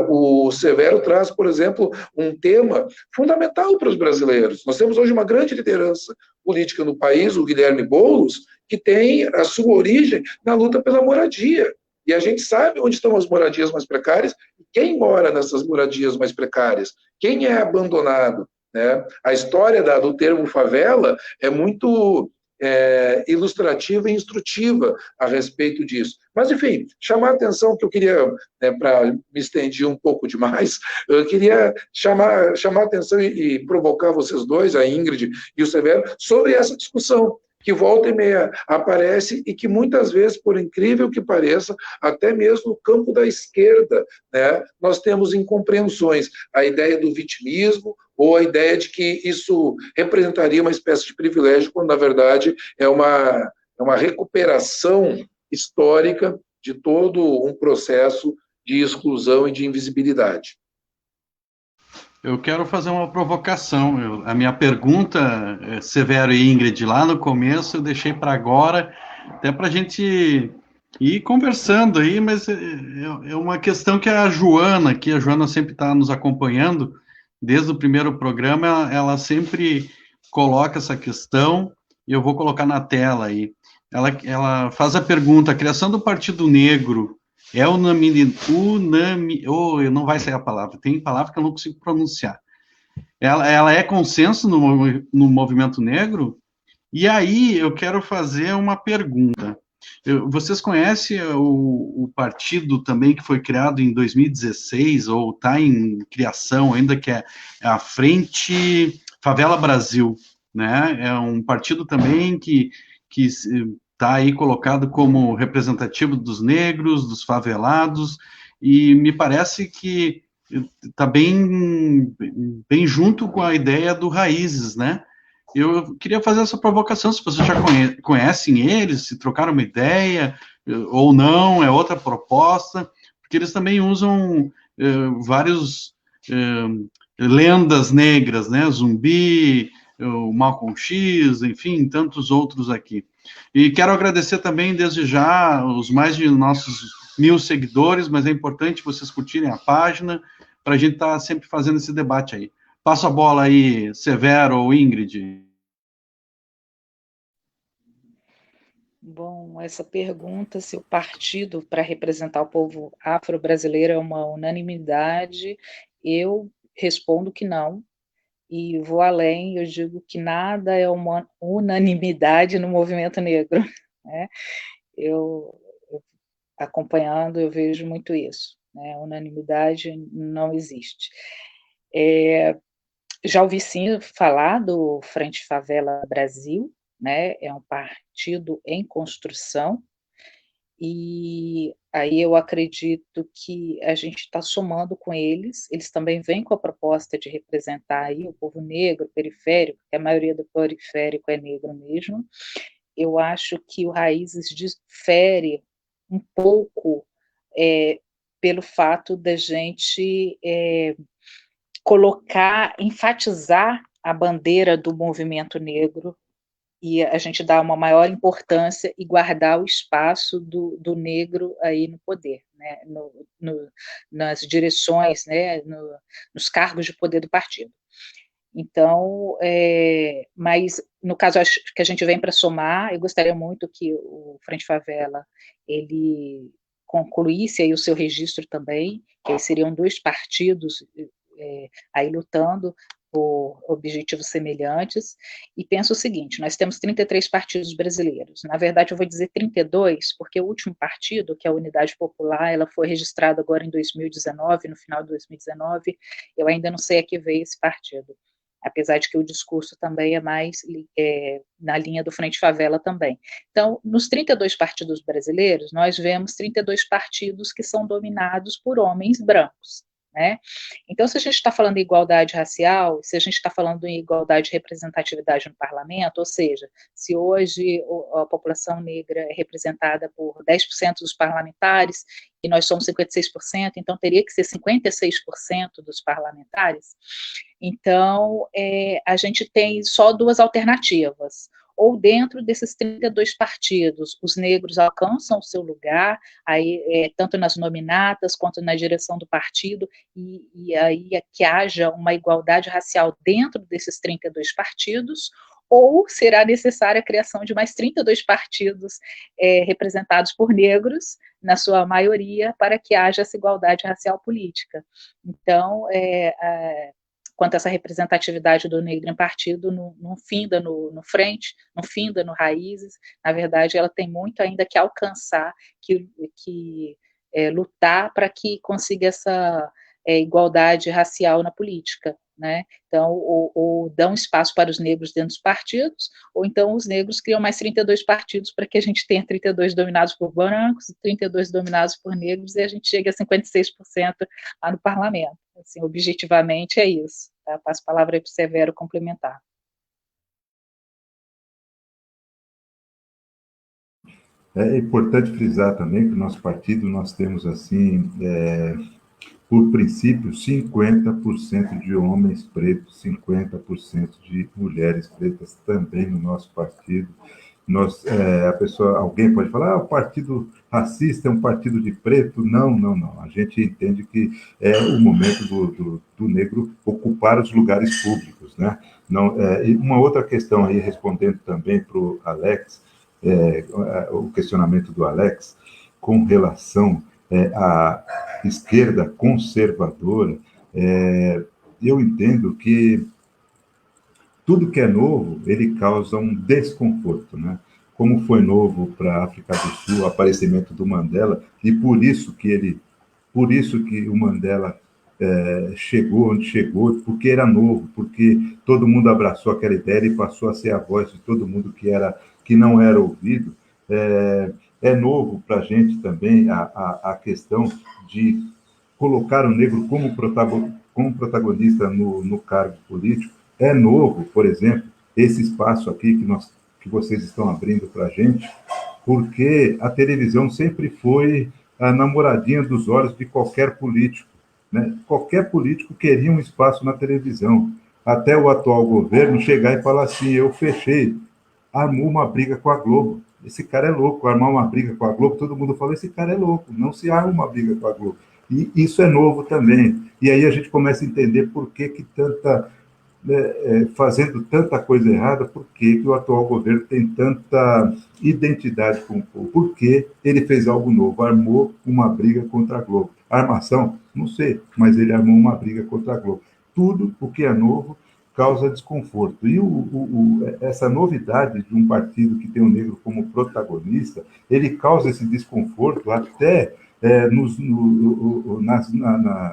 O Severo traz, por exemplo, um tema fundamental para os brasileiros. Nós temos hoje uma grande liderança política no país, o Guilherme Boulos, que tem a sua origem na luta pela moradia. E a gente sabe onde estão as moradias mais precárias e quem mora nessas moradias mais precárias, quem é abandonado, né? A história do termo favela é muito ilustrativa e instrutiva a respeito disso. Mas, enfim, chamar a atenção que eu queria, para me estender um pouco demais, eu queria chamar a atenção e provocar vocês dois, a Ingrid e o Severo, sobre essa discussão que volta e meia aparece e que muitas vezes, por incrível que pareça, até mesmo no campo da esquerda, né, nós temos incompreensões. A ideia do vitimismo ou a ideia de que isso representaria uma espécie de privilégio, quando, na verdade, é uma recuperação histórica de todo um processo de exclusão e de invisibilidade. Eu quero fazer uma provocação. A minha pergunta, Severo e Ingrid, lá no começo, eu deixei para agora, até para a gente ir conversando aí, mas é uma questão que a Joana sempre está nos acompanhando, desde o primeiro programa, ela sempre coloca essa questão, e eu vou colocar na tela aí. Ela faz a pergunta: a criação do Partido Negro não vai sair a palavra, tem palavra que eu não consigo pronunciar. Ela é consenso no movimento negro? E aí eu quero fazer uma pergunta. Vocês conhecem o partido também que foi criado em 2016, ou está em criação ainda, que é a Frente Favela Brasil, né? É um partido também que está aí colocado como representativo dos negros, dos favelados, e me parece que está bem junto com a ideia do Raízes, né? Eu queria fazer essa provocação, se vocês já conhecem eles, se trocaram uma ideia, ou não, é outra proposta, porque eles também usam vários lendas negras, né? Zumbi, o Malcolm X, enfim, tantos outros aqui. E quero agradecer também, desde já, os mais de nossos 1000 seguidores, mas é importante vocês curtirem a página, para a gente estar sempre fazendo esse debate aí. Passo a bola aí, Severo ou Ingrid. Bom, essa pergunta, se o partido para representar o povo afro-brasileiro é uma unanimidade, eu respondo que não, e vou além, eu digo que nada é uma unanimidade no movimento negro, né? Eu acompanhando, eu vejo muito isso, né? Unanimidade não existe. Já ouvi sim falar do Frente Favela Brasil, né? É um partido em construção, e aí eu acredito que a gente está somando com eles também vêm com a proposta de representar aí o povo negro, periférico, que a maioria do periférico é negro mesmo. Eu acho que o Raízes difere um pouco pelo fato da gente enfatizar a bandeira do movimento negro, e a gente dá uma maior importância e guardar o espaço do negro aí no poder, né, nas direções, né, nos cargos de poder do partido. Então, mas no caso acho que a gente vem para somar, eu gostaria muito que o Frente Favela, ele concluísse aí o seu registro também, que aí seriam 2 partidos aí lutando por objetivos semelhantes, e penso o seguinte: nós temos 33 partidos brasileiros, na verdade eu vou dizer 32, porque o último partido, que é a Unidade Popular, ela foi registrada agora em 2019, no final de 2019, eu ainda não sei a que veio esse partido, apesar de que o discurso também é mais na linha do Frente Favela também. Então, nos 32 partidos brasileiros, nós vemos 32 partidos que são dominados por homens brancos, né? Então, se a gente está falando em igualdade racial, se a gente está falando em igualdade de representatividade no parlamento, ou seja, se hoje a população negra é representada por 10% dos parlamentares, e nós somos 56%, então teria que ser 56% dos parlamentares. Então, a gente tem só 2 alternativas: ou dentro desses 32 partidos, os negros alcançam o seu lugar, aí, tanto nas nominatas quanto na direção do partido, e aí que haja uma igualdade racial dentro desses 32 partidos, ou será necessária a criação de mais 32 partidos representados por negros, na sua maioria, para que haja essa igualdade racial política. Então, quanto a essa representatividade do negro em partido, não finda no Frente, não finda no Raízes, na verdade, ela tem muito ainda que alcançar, lutar para que consiga essa igualdade racial na política, né? Então, ou dão espaço para os negros dentro dos partidos, ou então os negros criam mais 32 partidos para que a gente tenha 32 dominados por brancos, 32 dominados por negros, e a gente chegue a 56% lá no parlamento. Assim, objetivamente é isso. Tá? Passo a palavra aí para o Severo complementar. É importante frisar também que o nosso partido, nós temos, assim, por princípio, 50% de homens pretos, 50% de mulheres pretas também no nosso partido. Alguém pode falar, o partido racista é um partido de preto. Não. A gente entende que é o momento do negro ocupar os lugares públicos, né? Não, e uma outra questão aí, respondendo também para o Alex, o questionamento do Alex, com relação à esquerda conservadora, eu entendo que tudo que é novo, ele causa um desconforto, né? Como foi novo para a África do Sul o aparecimento do Mandela, e por isso que o Mandela chegou onde chegou, porque era novo, porque todo mundo abraçou aquela ideia e passou a ser a voz de todo mundo que não era ouvido. É novo para a gente também a questão de colocar o negro como protagonista no cargo político. É novo, por exemplo, esse espaço aqui que vocês estão abrindo para a gente, porque a televisão sempre foi a namoradinha dos olhos de qualquer político, né? Qualquer político queria um espaço na televisão, até o atual governo chegar e falar assim: eu fechei, armou uma briga com a Globo. Esse cara é louco, armar uma briga com a Globo, todo mundo fala, esse cara é louco, não se arma uma briga com a Globo. E isso é novo também. E aí a gente começa a entender por que fazendo tanta coisa errada, por que o atual governo tem tanta identidade com o povo, por que ele fez algo novo, armou uma briga contra a Globo. A armação, não sei, mas ele armou uma briga contra a Globo. Tudo o que é novo causa desconforto. E essa novidade de um partido que tem o negro como protagonista, ele causa esse desconforto até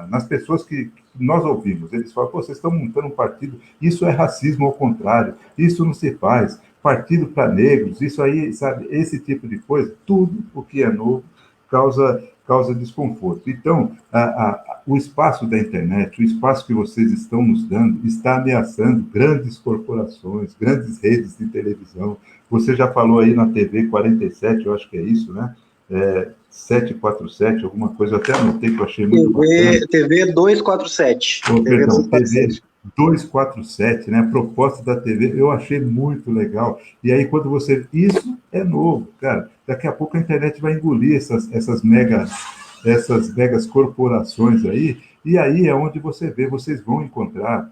nas pessoas que nós ouvimos. Eles falam: pô, vocês estão montando um partido, isso é racismo ao contrário, isso não se faz, partido para negros, isso aí, sabe, esse tipo de coisa, tudo o que é novo causa desconforto. Então, o espaço da internet, o espaço que vocês estão nos dando, está ameaçando grandes corporações, grandes redes de televisão. Você já falou aí na TV 47, eu acho que é isso, né? 747, alguma coisa, eu até anotei que eu achei muito bacana. TV 247. Perdão, TV 247, né? A proposta da TV, eu achei muito legal. E aí, quando você... Isso é novo, cara. Daqui a pouco a internet vai engolir essas megas corporações aí, e aí é onde vocês vão encontrar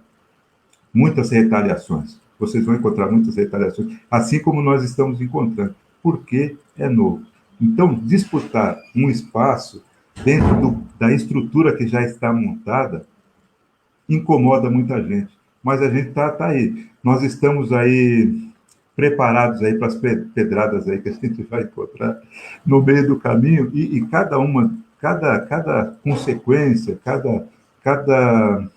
muitas retaliações. Vocês vão encontrar muitas retaliações, assim como nós estamos encontrando, porque é novo. Então, disputar um espaço dentro da estrutura que já está montada incomoda muita gente, mas a gente está aí. Nós estamos aí preparados aí para as pedradas aí que a gente vai encontrar no meio do caminho, e cada consequência, cada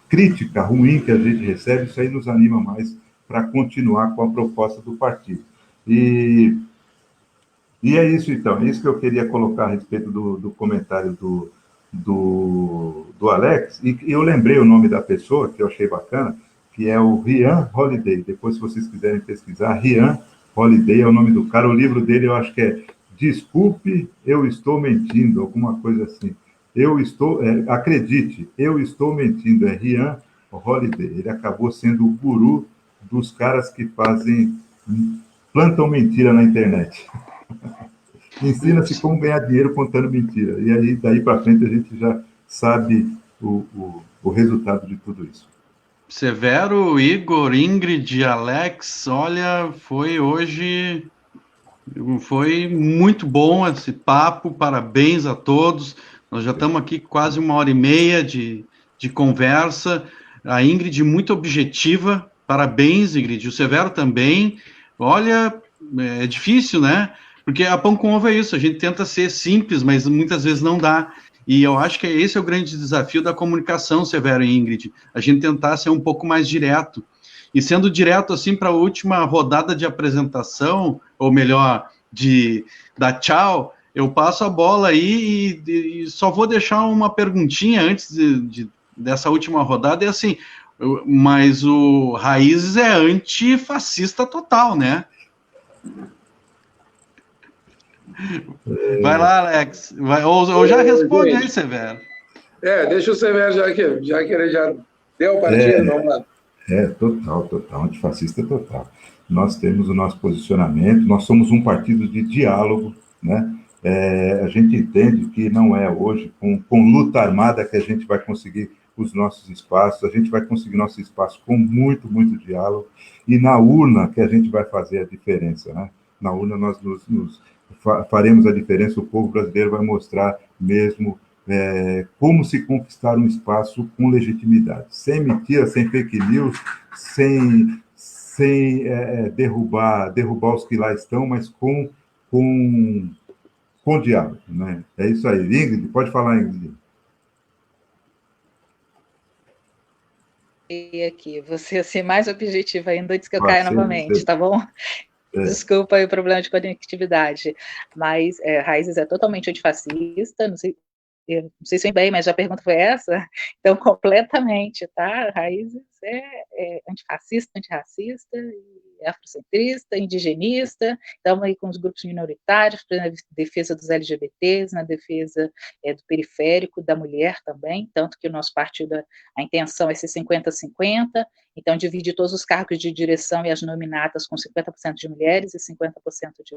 crítica ruim que a gente recebe, isso aí nos anima mais para continuar com a proposta do partido. E é isso, então. É isso que eu queria colocar a respeito do comentário do Alex. E eu lembrei o nome da pessoa, que eu achei bacana, que é o Ryan Holiday. Depois, se vocês quiserem pesquisar, Ryan Holiday é o nome do cara. O livro dele, eu acho que é Desculpe, Eu Estou Mentindo, alguma coisa assim. Acredite, eu estou mentindo. É Ryan Holiday. Ele acabou sendo o guru dos caras que plantam mentira na internet. Ensina-se como ganhar dinheiro contando mentira. E aí, daí para frente, a gente já sabe o resultado de tudo isso. Severo, Igor, Ingrid, Alex, olha, foi muito bom esse papo, parabéns a todos. Nós já estamos aqui quase 1h30 de conversa. A Ingrid muito objetiva, parabéns, Ingrid. O Severo também. Olha, é difícil, né? Porque a Pão com Ovo é isso, a gente tenta ser simples, mas muitas vezes não dá. E eu acho que esse é o grande desafio da comunicação, Severo e Ingrid, a gente tentar ser um pouco mais direto. E sendo direto assim para a última rodada de apresentação, ou melhor, de dar tchau, eu passo a bola aí e só vou deixar uma perguntinha antes dessa última rodada, é assim, mas o Raízes é antifascista total, né? Vai lá, Alex. Ou já responde aí, Severo. Deixa o Severo, já que ele já deu a partida, vamos lá. Total, antifascista total. Nós temos o nosso posicionamento, nós somos um partido de diálogo, né? A gente entende que não é hoje com luta armada que a gente vai conseguir os nossos espaços, a gente vai conseguir nosso espaço com muito, muito diálogo, e na urna que a gente vai fazer a diferença, né? Na urna nós faremos a diferença, o povo brasileiro vai mostrar mesmo como se conquistar um espaço com legitimidade, sem mentira, sem fake news, sem derrubar os que lá estão, mas com diálogo, né? É isso aí. Ingrid, pode falar, Ingrid. E aqui, você ser mais objetiva ainda antes que eu caia novamente, tá bom? Desculpa aí o problema de conectividade, mas Raízes é totalmente antifascista, não sei se bem, mas a pergunta foi essa, então completamente, tá? Raízes é antifascista, antirracista, afrocentrista, indigenista, estamos aí com os grupos minoritários, na defesa dos LGBTs, na defesa do periférico, da mulher também, tanto que o nosso partido, a intenção é ser 50-50, então divide todos os cargos de direção e as nominatas com 50% de mulheres e 50% de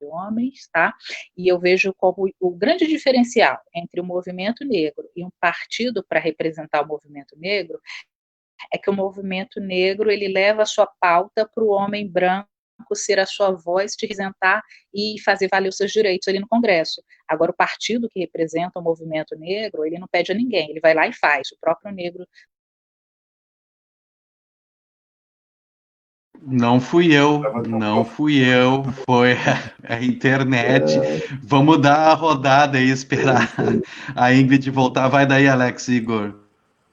homens, tá? E eu vejo como o grande diferencial entre o movimento negro e um partido para representar o movimento negro é que o movimento negro, ele leva a sua pauta para o homem branco ser a sua voz, te representar e fazer valer os seus direitos ali no Congresso. Agora, o partido que representa o movimento negro, ele não pede a ninguém, ele vai lá e faz, o próprio negro. Não fui eu, foi a internet. Vamos dar a rodada e esperar a Ingrid voltar. Vai daí, Alex, Igor.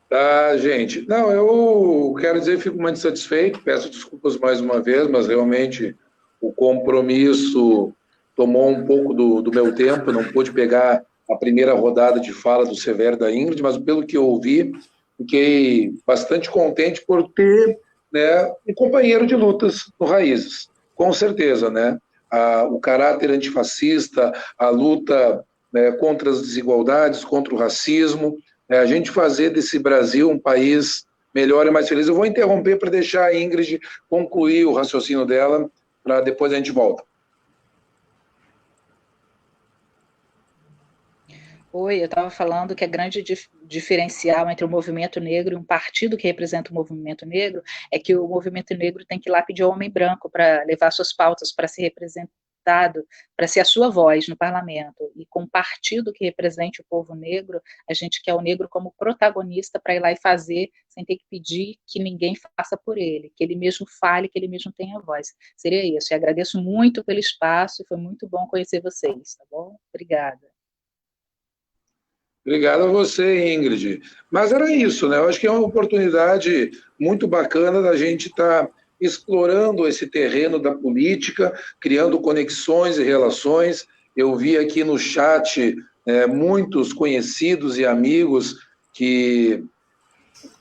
Tá, gente. Não, eu quero dizer que fico muito satisfeito, peço desculpas mais uma vez, mas realmente o compromisso tomou um pouco do meu tempo, não pude pegar a primeira rodada de fala do Severo e da Ingrid, mas pelo que eu ouvi, fiquei bastante contente por ter, né, um companheiro de lutas no Raízes, com certeza, né? O caráter antifascista, a luta, né, contra as desigualdades, contra o racismo, a gente fazer desse Brasil um país melhor e mais feliz. Eu vou interromper para deixar a Ingrid concluir o raciocínio dela, para depois a gente volta. Oi, eu estava falando que a grande diferencial entre o movimento negro e um partido que representa o movimento negro é que o movimento negro tem que ir lá pedir ao homem branco para levar suas pautas, para ser representado, para ser a sua voz no parlamento. E com um partido que represente o povo negro, a gente quer o negro como protagonista para ir lá e fazer, sem ter que pedir que ninguém faça por ele, que ele mesmo fale, que ele mesmo tenha voz. Seria isso. E agradeço muito pelo espaço, foi muito bom conhecer vocês, tá bom? Obrigada. Obrigado a você, Ingrid. Mas era isso, né? Eu acho que é uma oportunidade muito bacana da gente estar explorando esse terreno da política, criando conexões e relações. Eu vi aqui no chat muitos conhecidos e amigos que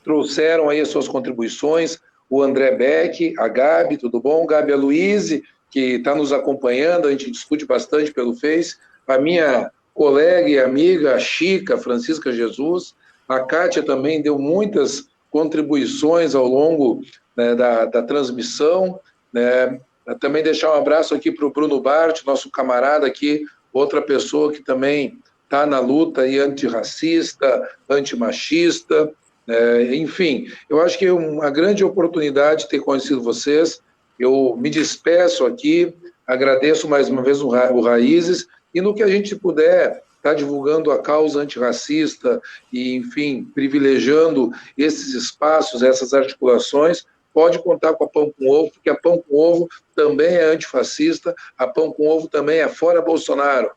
trouxeram aí as suas contribuições. O André Beck, a Gabi, tudo bom? Gabi Aloise, que está nos acompanhando, a gente discute bastante pelo Face. A minha colega e amiga, a Chica, Francisca Jesus, a Kátia também deu muitas contribuições ao longo, né, da transmissão, né? Também deixar um abraço aqui para o Bruno Bart, nosso camarada aqui, outra pessoa que também está na luta aí antirracista, antimachista, Enfim, eu acho que é uma grande oportunidade ter conhecido vocês. Eu me despeço aqui, agradeço mais uma vez o Raízes, e no que a gente puder estar divulgando a causa antirracista e, enfim, privilegiando esses espaços, essas articulações, pode contar com a Pão com Ovo, porque a Pão com Ovo também é antifascista, a Pão com Ovo também é fora Bolsonaro.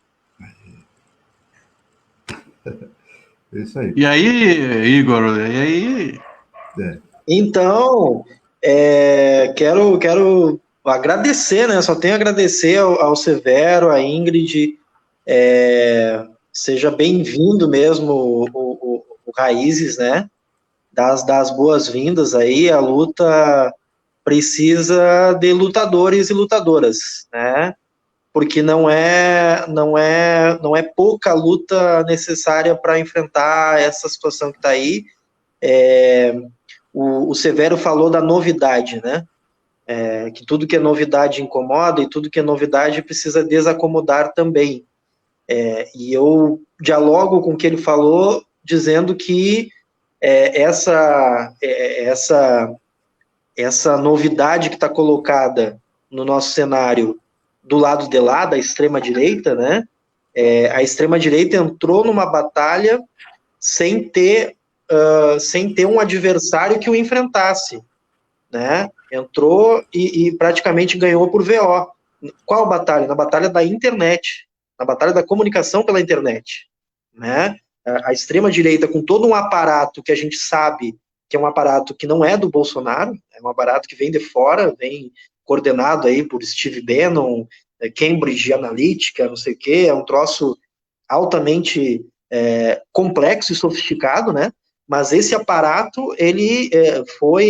É isso aí. E aí, Igor, e aí? Então, quero agradecer, né? Só tenho a agradecer ao Severo, à Ingrid. Seja bem-vindo mesmo o Raízes, né? Das boas-vindas aí. A luta precisa de lutadores e lutadoras, né? Porque não é pouca luta necessária para enfrentar essa situação que está aí. O Severo falou da novidade, né? Que tudo que é novidade incomoda e tudo que é novidade precisa desacomodar também. E eu dialogo com o que ele falou, dizendo que essa novidade que está colocada no nosso cenário do lado de lá, da extrema-direita, né? A extrema-direita entrou numa batalha sem ter um adversário que o enfrentasse, né? Entrou e praticamente ganhou por VO. Qual batalha? Na batalha da internet, na batalha da comunicação pela internet, né? A extrema-direita, com todo um aparato que a gente sabe que é um aparato que não é do Bolsonaro, é um aparato que vem de fora, vem coordenado aí por Steve Bannon, Cambridge Analytica, não sei o quê, é um troço altamente complexo e sofisticado, né? Mas esse aparato, ele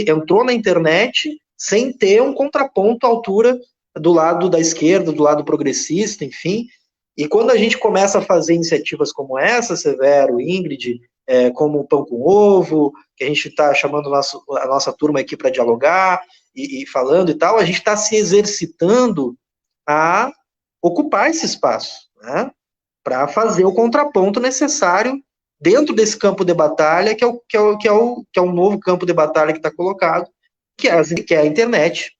entrou na internet sem ter um contraponto à altura do lado da esquerda, do lado progressista, enfim. E quando a gente começa a fazer iniciativas como essa, Severo, Ingrid, como o Pão com Ovo, que a gente está chamando a nossa turma aqui para dialogar e falando e tal, a gente está se exercitando a ocupar esse espaço, né? Para fazer o contraponto necessário dentro desse campo de batalha, que é um novo campo de batalha que está colocado, que é a internet,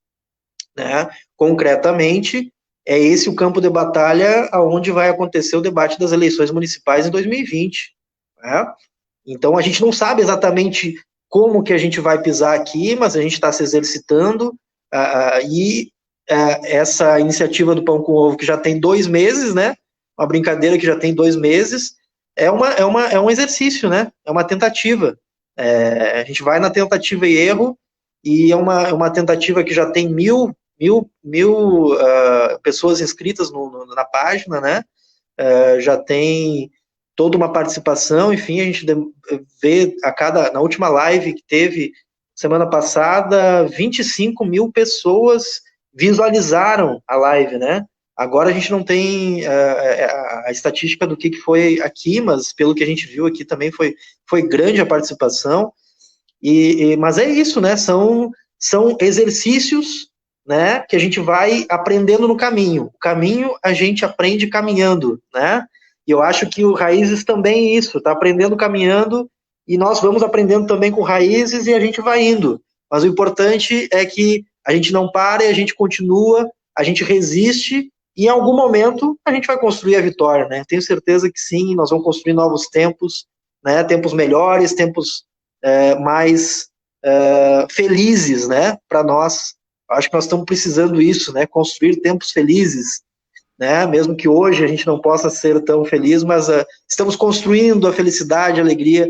né? Concretamente, é esse o campo de batalha onde vai acontecer o debate das eleições municipais em 2020, né? Então, a gente não sabe exatamente como que a gente vai pisar aqui, mas a gente está se exercitando, essa iniciativa do Pão com Ovo, que já tem 2 meses, né? Uma brincadeira que já tem 2 meses, é um exercício, né? É uma tentativa. A gente vai na tentativa e erro, e é uma tentativa que já tem mil pessoas inscritas na página, né? Já tem toda uma participação, enfim, a gente vê na última live que teve semana passada, 25 mil pessoas visualizaram a live, né? Agora a gente não tem a estatística do que foi aqui, mas pelo que a gente viu aqui também foi grande a participação, mas é isso, né? São exercícios, né, que a gente vai aprendendo no caminho. O caminho a gente aprende caminhando, né? E eu acho que o Raízes também é isso, tá aprendendo caminhando, e nós vamos aprendendo também com Raízes e a gente vai indo. Mas o importante é que a gente não para e a gente continua, a gente resiste, e em algum momento a gente vai construir a vitória, né? Tenho certeza que sim, nós vamos construir novos tempos, né? Tempos melhores, tempos mais felizes, né? Para nós. Acho que nós estamos precisando disso, né? Construir tempos felizes, né? Mesmo que hoje a gente não possa ser tão feliz, mas estamos construindo a felicidade, a alegria,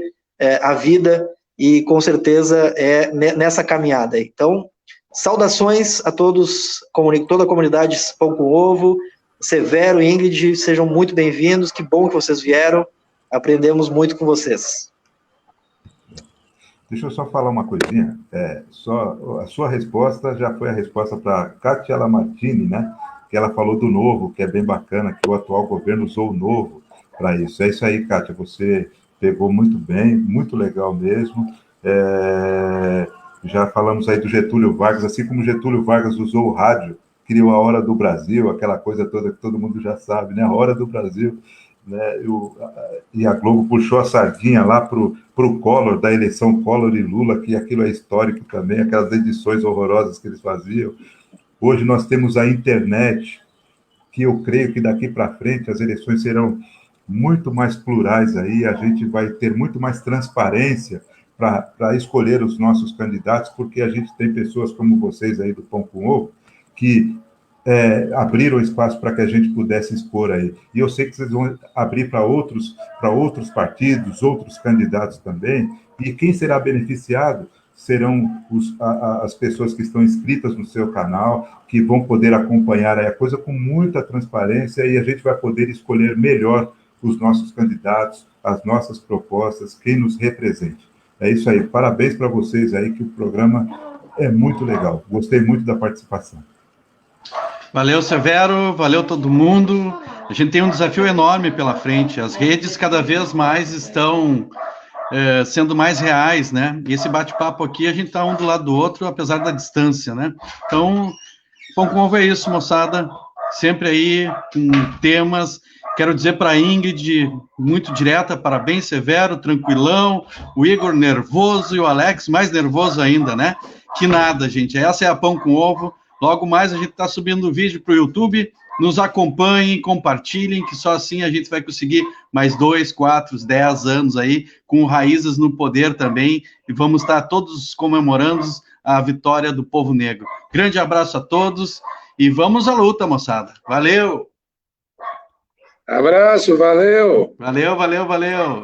a vida, e com certeza é nessa caminhada. Então, saudações a todos, toda a comunidade Pão com Ovo, Severo e Ingrid, sejam muito bem-vindos, que bom que vocês vieram, aprendemos muito com vocês. Deixa eu só falar uma coisinha. A sua resposta já foi a resposta para a Kátia Lamartine, né? Que ela falou do novo, que é bem bacana, que o atual governo usou o novo para isso. É isso aí, Kátia, você pegou muito bem, muito legal mesmo. Já falamos aí do Getúlio Vargas, assim como Getúlio Vargas usou o rádio, criou a Hora do Brasil, aquela coisa toda que todo mundo já sabe, né? A Hora do Brasil. né? E a Globo puxou a sardinha lá para o Collor, da eleição Collor e Lula, que aquilo é histórico também, aquelas edições horrorosas que eles faziam. Hoje nós temos a internet, que eu creio que daqui para frente as eleições serão muito mais plurais aí, a gente vai ter muito mais transparência para escolher os nossos candidatos, porque a gente tem pessoas como vocês aí do Pão com Ovo, que abriram espaço para que a gente pudesse expor aí. E eu sei que vocês vão abrir para outros partidos, outros candidatos também, e quem será beneficiado serão as pessoas que estão inscritas no seu canal, que vão poder acompanhar aí a coisa com muita transparência, e a gente vai poder escolher melhor os nossos candidatos, as nossas propostas, quem nos represente. É isso aí, parabéns para vocês aí, que o programa é muito legal. Gostei muito da participação. Valeu, Severo, valeu todo mundo. A gente tem um desafio enorme pela frente. As redes cada vez mais estão sendo mais reais, né? E esse bate-papo aqui, a gente está um do lado do outro, apesar da distância, né? Então, Pão com Ovo é isso, moçada. Sempre aí com temas. Quero dizer para a Ingrid, muito direta, parabéns, Severo, tranquilão. O Igor nervoso e o Alex mais nervoso ainda, né? Que nada, gente. Essa é a Pão com Ovo. Logo mais a gente está subindo o vídeo para o YouTube. Nos acompanhem, compartilhem, que só assim a gente vai conseguir mais 2, 4, 10 anos aí, com Raízes no Poder também, e vamos estar todos comemorando a vitória do povo negro. Grande abraço a todos, e vamos à luta, moçada. Valeu! Abraço, valeu! Valeu, valeu, valeu!